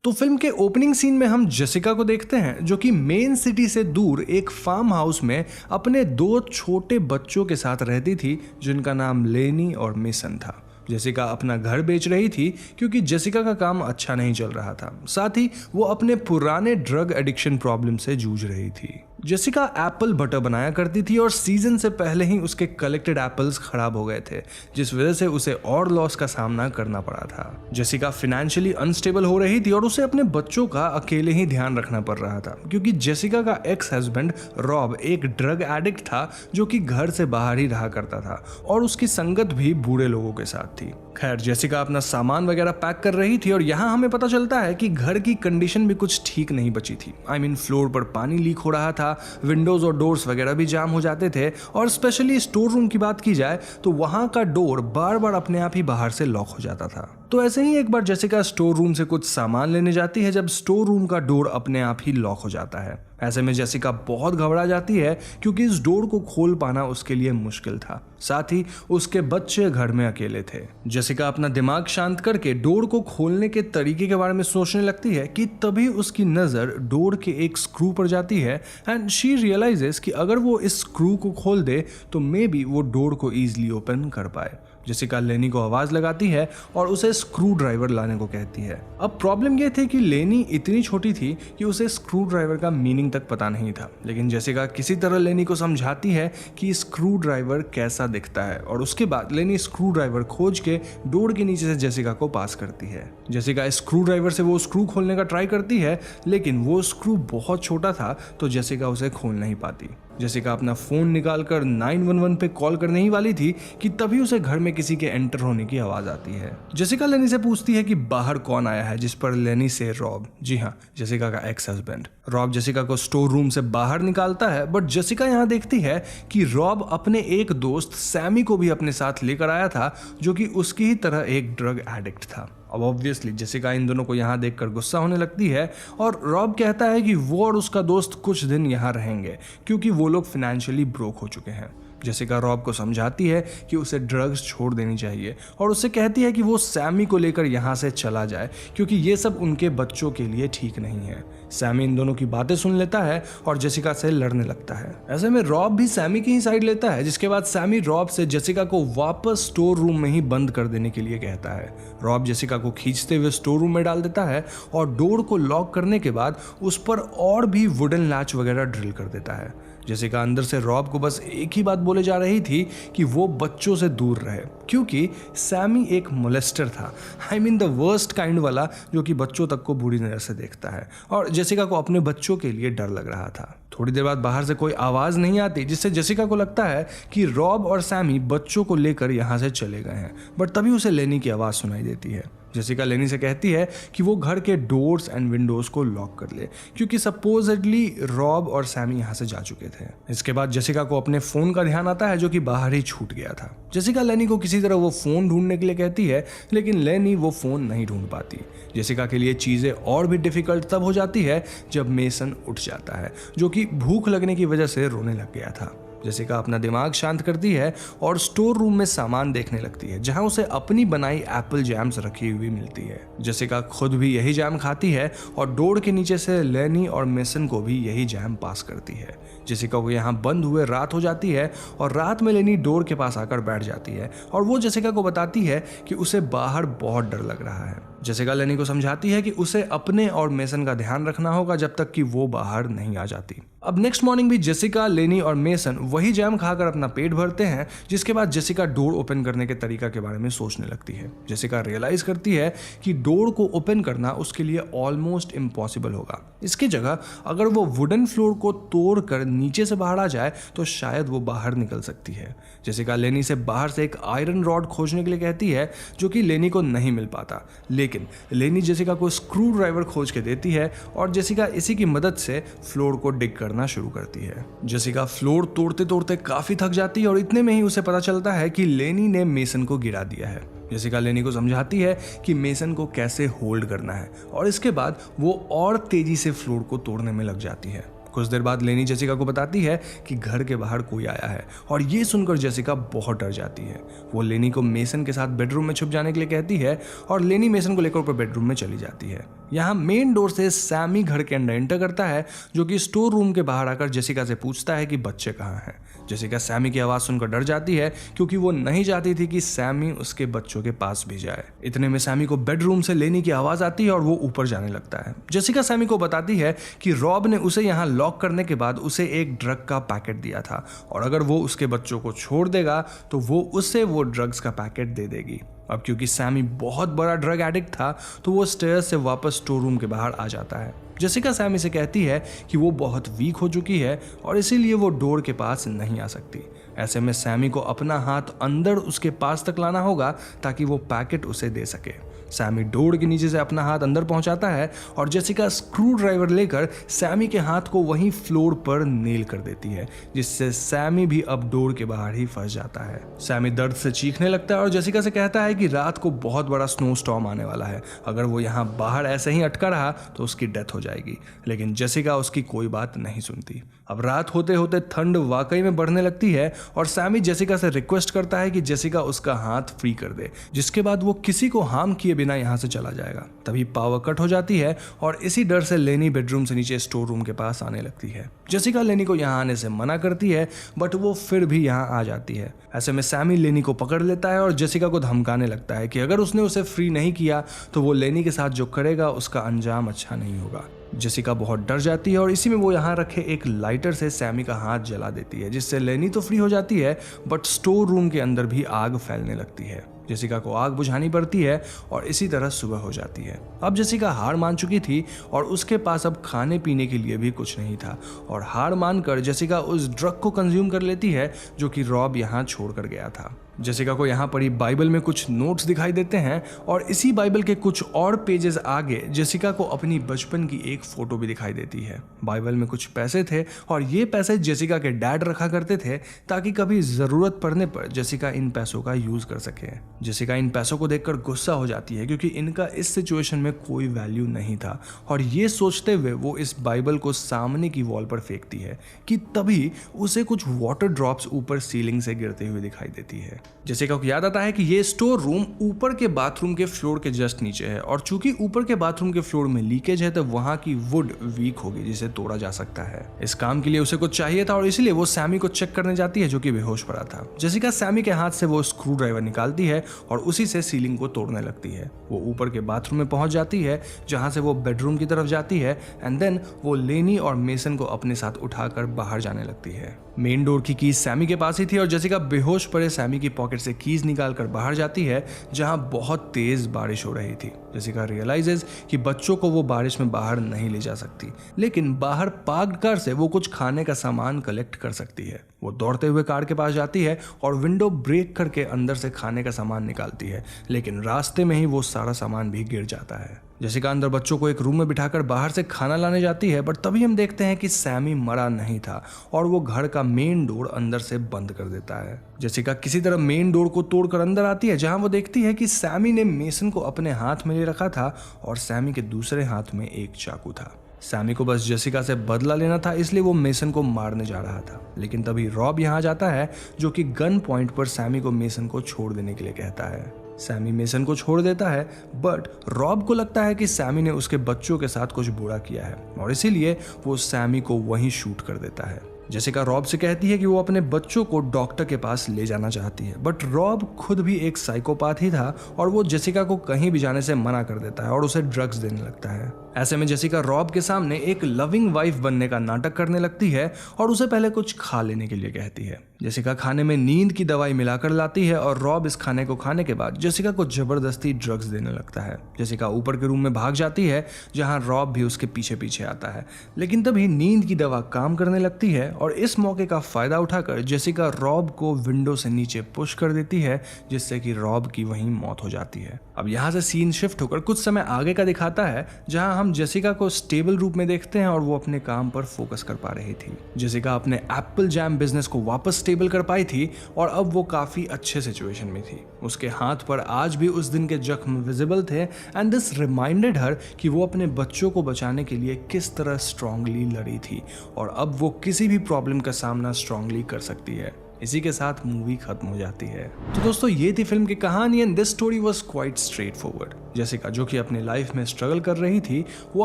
तो फिल्म के ओपनिंग सीन में हम जेसिका को देखते हैं जो कि मेन सिटी से दूर एक फार्म हाउस में अपने 2 छोटे बच्चों के साथ रहती थी, जिनका नाम लेनी और मेसन था। जेसिका अपना घर बेच रही थी क्योंकि जेसिका का काम अच्छा नहीं चल रहा था, साथ ही वो अपने पुराने ड्रग एडिक्शन प्रॉब्लम से जूझ रही थी। जेसिका एप्पल बटर बनाया करती थी और सीजन से पहले ही उसके कलेक्टेड एप्पल्स खराब हो गए थे, जिस वजह से उसे और लॉस का सामना करना पड़ा था। जेसिका फाइनेंशियली अनस्टेबल हो रही थी और उसे अपने बच्चों का अकेले ही ध्यान रखना पड़ रहा था, क्योंकि जेसिका का एक्स हस्बैंड रॉब एक ड्रग एडिक्ट था जो कि घर से बाहर ही रहा करता था और उसकी संगत भी बूढ़े लोगों के साथ थी। खैर, जेसिका अपना सामान वगैरह पैक कर रही थी और यहाँ हमें पता चलता है कि घर की कंडीशन भी कुछ ठीक नहीं बची थी। फ्लोर पर पानी लीक हो रहा था, विंडोज और डोर्स वगैरह भी जाम हो जाते थे, और स्पेशली स्टोर रूम की बात की जाए तो वहां का डोर बार बार अपने आप ही बाहर से लॉक हो जाता था। तो ऐसे ही एक बार जेसिका स्टोर रूम से कुछ सामान लेने जाती है जब स्टोर रूम का डोर अपने आप ही लॉक हो जाता है। ऐसे में जेसिका बहुत घबरा जाती है क्योंकि इस डोर को खोल पाना उसके लिए मुश्किल था, साथ ही उसके बच्चे घर में अकेले थे। जेसिका अपना दिमाग शांत करके डोर को खोलने के तरीके के बारे में सोचने लगती है कि तभी उसकी नजर डोर के एक स्क्रू पर जाती है एंड शी रियलाइजेस कि अगर वो इस स्क्रू को खोल दे तो मे बी वो डोर को इजीली ओपन कर पाए। जेसिका लेनी को आवाज लगाती है और उसे स्क्रू ड्राइवर लाने को कहती है। अब प्रॉब्लम यह थी कि लेनी इतनी छोटी थी कि उसे स्क्रू ड्राइवर का मीनिंग तक पता नहीं था, लेकिन जेसिका किसी तरह लेनी को समझाती है कि स्क्रू ड्राइवर कैसा दिखता है और उसके बाद लेनी स्क्रू ड्राइवर खोज के डोर के नीचे से जेसिका को पास करती है। जेसिका स्क्रू ड्राइवर से वो स्क्रू खोलने का ट्राई करती है, लेकिन वो स्क्रू बहुत छोटा था तो जेसिका उसे खोल नहीं पाती। जेसिका अपना फोन निकालकर 911 पे कॉल करने ही वाली थी कि तभी उसे घर में किसी के एंटर होने की आवाज आती है। जेसिका लेनी से पूछती है कि बाहर कौन आया है, जिस पर लेनी से रॉब, जी हाँ, जेसिका का एक्स हस्बैंड। रॉब जेसिका को स्टोर रूम से बाहर निकालता है, बट जेसिका यहाँ देखती है कि रॉब अपने एक दोस्त सैमी को भी अपने साथ लेकर आया था जो कि उसकी ही तरह एक ड्रग एडिक्ट था। अब ऑब्वियसली जेसिका इन दोनों को यहाँ देखकर गुस्सा होने लगती है और रॉब कहता है कि वो और उसका दोस्त कुछ दिन यहाँ रहेंगे क्योंकि वो लोग फाइनेंशियली ब्रोक हो चुके हैं। जेसिका रॉब को समझाती है कि उसे ड्रग्स छोड़ देनी चाहिए और उससे कहती है कि वो सैमी को लेकर यहाँ से चला जाए क्योंकि ये सब उनके बच्चों के लिए ठीक नहीं है। सैमी इन दोनों की बातें सुन लेता है और जेसिका से लड़ने लगता है। ऐसे में रॉब भी सैमी की ही साइड लेता है, जिसके बाद सैमी रॉब से जेसिका को वापस स्टोर रूम में ही बंद कर देने के लिए कहता है। रॉब जेसिका को खींचते हुए स्टोर रूम में डाल देता है और डोर को लॉक करने के बाद उस पर और भी वुडन लैच वगैरह ड्रिल कर देता है। जेसिका अंदर से रॉब को बस एक ही बात बोले जा रही थी कि वो बच्चों से दूर रहे, क्योंकि सैमी एक मोलेस्टर था, द वर्स्ट काइंड वाला, जो कि बच्चों तक को बुरी नजर से देखता है और जेसिका को अपने बच्चों के लिए डर लग रहा था। थोड़ी देर बाद बाहर से कोई आवाज नहीं आती, जिससे जेसिका को लगता है कि रॉब और सैमी बच्चों को लेकर यहाँ से चले गए हैं, बट तभी उसे लेनी की आवाज सुनाई देती है। जेसिका लेनी से कहती है कि वो घर के डोर्स एंड विंडोज को लॉक कर ले, क्योंकि सपोजिटली रॉब और सैमी यहाँ से जा चुके थे। इसके बाद जेसिका को अपने फोन का ध्यान आता है जो कि बाहर ही छूट गया था। जेसिका लेनी को किसी तरह वो फोन ढूंढने के लिए कहती है, लेकिन लेनी वो फोन नहीं ढूंढ पाती। जेसिका के लिए चीजें और भी डिफिकल्ट तब हो जाती है जब मेसन उठ जाता है, जो कि भूख लगने की वजह से रोने लग गया था। जेसिका अपना दिमाग शांत करती है और स्टोर रूम में सामान देखने लगती है, जहां उसे अपनी बनाई एप्पल जैम्स रखी हुई मिलती है। जेसिका खुद भी यही जैम खाती है और डोर के नीचे से लेनी और मेसन को भी यही जैम पास करती है। जेसिका को यहाँ बंद हुए रात हो जाती है और रात में लेनी डोर के पास आकर बैठ जाती है और वो जेसिका को बताती है कि उसे बाहर बहुत डर लग रहा है। जेसिका लेनी को समझाती है कि उसे अपने और मेसन का ध्यान रखना होगा जब तक कि वो बाहर नहीं आ जाती। अब नेक्स्ट मॉर्निंग भी जेसिका, लेनी और मेसन वही जैम खाकर अपना पेट भरते हैं, जिसके बाद जेसिका डोर ओपन करने के तरीका के बारे में सोचने लगती है। जेसिका रियलाइज करती है कि डोर को ओपन करना उसके लिए ऑलमोस्ट इम्पॉसिबल होगा। इसकी जगह अगर वो वुडन फ्लोर को तोड़कर नीचे से बाहर आ जाए तो शायद वो बाहर निकल सकती है। जेसिका लेनी से बाहर से एक आयरन रॉड खोजने के लिए कहती है, जो कि लेनी को नहीं मिल पाता, लेकिन लेनी जेसिका को स्क्रू ड्राइवर खोज के देती है और जेसिका इसी की मदद से फ्लोर को डिग करना शुरू करती है। जेसिका फ्लोर तोड़ते तोड़ते काफी थक जाती है और इतने में ही उसे पता चलता है कि लेनी ने मेसन को गिरा दिया है। जेसिका लेनी को समझाती है कि मेसन को कैसे होल्ड करना है और इसके बाद वो और तेजी से फ्लोर को तोड़ने में लग जाती है। कुछ देर बाद लेनी जेसिका को बताती है कि घर के बाहर कोई आया है और ये सुनकर जेसिका बहुत डर जाती है। वो लेनी को मेसन के साथ बेडरूम में छुप जाने के लिए कहती है और लेनी मेसन को लेकर ऊपर बेडरूम में चली जाती है। यहाँ मेन डोर से सैमी घर के अंदर एंटर करता है, जो कि स्टोर रूम के बाहर आकर जेसिका से पूछता है कि बच्चे कहाँ हैं। जेसिका सैमी की आवाज़ सुनकर डर जाती है, क्योंकि वो नहीं चाहती थी कि सैमी उसके बच्चों के पास भी जाए। इतने में सैमी को बेडरूम से लेनी की आवाज़ आती है और वो ऊपर जाने लगता है। जेसिका सैमी को बताती है कि रॉब ने उसे यहाँ लॉक करने के बाद उसे एक ड्रग का पैकेट दिया था और अगर वो उसके बच्चों को छोड़ देगा तो वो उससे वो ड्रग्स का पैकेट दे देगी। अब क्योंकि सैमी बहुत बड़ा ड्रग एडिक्ट था तो वो स्टेयर्स से वापस स्टोर रूम के बाहर आ जाता है। जेसिका सैमी से कहती है कि वो बहुत वीक हो चुकी है और इसीलिए वो डोर के पास नहीं आ सकती। ऐसे में सैमी को अपना हाथ अंदर उसके पास तक लाना होगा ताकि वो पैकेट उसे दे सके। सैमी डोर के नीचे से अपना हाथ अंदर पहुंचाता है और जेसिका स्क्रू ड्राइवर लेकर सैमी के हाथ को वहीं फ्लोर पर नेल कर देती है, जिससे सैमी भी अब डोर के बाहर ही फंस जाता है। सैमी दर्द से चीखने लगता है और जेसिका से कहता है कि रात को बहुत बड़ा स्नो स्टॉर्म आने वाला है, अगर वो यहाँ बाहर ऐसे ही अटका रहा तो उसकी डेथ हो जाएगी। लेकिन जेसिका उसकी कोई बात नहीं सुनती। अब रात होते होते ठंड वाकई में बढ़ने लगती है और सैमी जेसिका से रिक्वेस्ट करता है कि जेसिका उसका हाथ फ्री कर दे, जिसके बाद वो किसी को हार्म किए बिना यहाँ से चला जाएगा। तभी पावर कट हो जाती है और इसी डर से लेनी बेडरूम से नीचे स्टोर रूम के पास आने लगती है। जेसिका लेनी को यहाँ आने से मना करती है, बट वो फिर भी यहाँ आ जाती है। ऐसे में सैमी लेनी को पकड़ लेता है और जेसिका को धमकाने लगता है कि अगर उसने उसे फ्री नहीं किया तो वो लेनी के साथ जो करेगा उसका अंजाम अच्छा नहीं होगा। जेसिका बहुत डर जाती है और इसी में वो यहाँ रखे एक लाइटर से सैमी का हाथ जला देती है, जिससे लेनी तो फ्री हो जाती है बट स्टोर रूम के अंदर भी आग फैलने लगती है। जेसिका को आग बुझानी पड़ती है और इसी तरह सुबह हो जाती है। अब जेसिका हार मान चुकी थी और उसके पास अब खाने पीने के लिए भी कुछ नहीं था और हार मानकर जेसिका उस ड्रग को कंज्यूम कर लेती है जो कि रॉब यहाँ छोड़कर गया था। जेसिका को यहाँ पढ़ी बाइबल में कुछ नोट्स दिखाई देते हैं और इसी बाइबल के कुछ और पेजेस आगे जेसिका को अपनी बचपन की एक फोटो भी दिखाई देती है। बाइबल में कुछ पैसे थे और ये पैसे जेसिका के डैड रखा करते थे ताकि कभी जरूरत पड़ने पर जेसिका इन पैसों का यूज कर सके। जेसिका इन पैसों को देखकर गुस्सा हो जाती है क्योंकि इनका इस सिचुएशन में कोई वैल्यू नहीं था और ये सोचते हुए वो इस बाइबल को सामने की वॉल पर फेंकती है कि तभी उसे कुछ वाटर ड्रॉप्स ऊपर सीलिंग से गिरते हुए दिखाई देती है। जेसिका को याद आता है कि ये स्टोर रूम ऊपर के बाथरूम के फ्लोर के जस्ट नीचे है और चूंकि ऊपर के बाथरूम के फ्लोर में लीकेज है तो वहां की वुड वीक होगी जिसे तोड़ा जा सकता है। इस काम के लिए उसे कुछ चाहिए था और इसलिए वो सैमी को चेक करने जाती है जो कि बेहोश पड़ा था। जेसिका सैमी के हाथ से वो स्क्रू ड्राइवर निकालती है और उसी से सीलिंग को तोड़ने लगती है। वो ऊपर के बाथरूम में पहुंच जाती है जहां से वो बेडरूम की तरफ जाती है एंड देन वो लेनी और मेसन को अपने साथ उठाकर बाहर जाने लगती है। मेन डोर की कीज सैमी के पास ही थी और जेसिका बेहोश पड़े सैमी की पॉकेट से कीज निकालकर बाहर जाती है जहां बहुत तेज बारिश हो रही थी। जेसिका रियलाइजेज कि बच्चों को वो बारिश में बाहर नहीं ले जा सकती, लेकिन बाहर पार्क्ड कार से वो कुछ खाने का सामान कलेक्ट कर सकती है। वो दौड़ते हुए कार के पास जाती है और विंडो ब्रेक करके अंदर से खाने का सामान निकालती है, लेकिन रास्ते में ही वो सारा सामान भी गिर जाता है। जेसिका अंदर बच्चों को एक रूम में बिठाकर बाहर से खाना लाने जाती है, बट तभी हम देखते हैं कि सैमी मरा नहीं था और वो घर का मेन डोर अंदर से बंद कर देता है। जेसिका किसी तरह मेन डोर को तोड़कर अंदर आती है, जहां वो देखती है कि सैमी ने मेसन को अपने हाथ में ले रखा था और सैमी के दूसरे हाथ में एक चाकू था। सैमी को बस जेसिका से बदला लेना था, इसलिए वो मेसन को मारने जा रहा था। लेकिन तभी रॉब यहाँ जाता है, जो कि गन पॉइंट पर सैमी को मेसन को छोड़ देने के लिए कहता है। सैमी मेसन को छोड़ देता है, बट रॉब को लगता है कि सैमी ने उसके बच्चों के साथ कुछ बुरा किया है और इसीलिए वो सैमी को वहीं शूट कर देता है। जेसिका रॉब से कहती है कि वो अपने बच्चों को डॉक्टर के पास ले जाना चाहती है, बट रॉब खुद भी एक साइकोपाथ ही था और वो जेसिका को कहीं भी जाने से मना कर देता है और उसे ड्रग्स देने लगता है। ऐसे में जेसिका रॉब के सामने एक लविंग वाइफ बनने का नाटक करने लगती है और उसे पहले कुछ खा लेने के लिए कहती है। जेसिका खाने में नींद की दवाई मिलाकर लाती है और रॉब इस खाने को खाने के बाद जेसिका को जबरदस्ती ड्रग्स देने लगता है। जेसिका ऊपर के रूम में भाग जाती है, जहां रॉब भी उसके पीछे पीछे आता है, लेकिन तभी नींद की दवा काम करने लगती है और इस मौके का फायदा उठाकर जेसिका रॉब को विंडो से नीचे पुश कर देती है, जिससे कि रॉब की वहीं मौत हो जाती है। अब यहाँ से सीन शिफ्ट होकर कुछ समय आगे का दिखाता है, जहां हम जेसिका को स्टेबल रूप में देखते हैं और वो अपने काम पर फोकस कर पा रही थी। जेसिका अपने एप्पल जैम बिजनेस को वापस स्टेबल कर पाई थी और अब वो काफी अच्छे सिचुएशन में थी। उसके हाथ पर आज भी उस दिन के जख्म विजिबल थे एंड दिस रिमाइंडेड हर कि वो अपने बच्चों को बचाने के लिए किस तरह स्ट्रांगली लड़ी थी और अब वो किसी भी प्रॉब्लम का सामना स्ट्रांगली कर सकती है। इसी के साथ मूवी खत्म हो जाती है। तो दोस्तों, ये थी फिल्म की कहानी and this story was quite straight forward. Jessica जो कि अपने लाइफ में स्ट्रगल कर रही थी, वो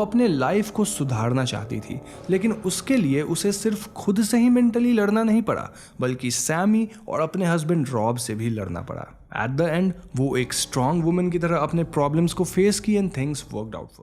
अपने लाइफ को सुधारना चाहती थी, लेकिन उसके लिए उसे सिर्फ खुद से ही मेंटली लड़ना नहीं पड़ा, बल्कि सैमी और अपने हस्बैंड रॉब से भी लड़ना पड़ा। एट द एंड वो एक स्ट्रॉन्ग वुमन की तरह अपने प्रॉब्लम्स को फेस की and things worked out for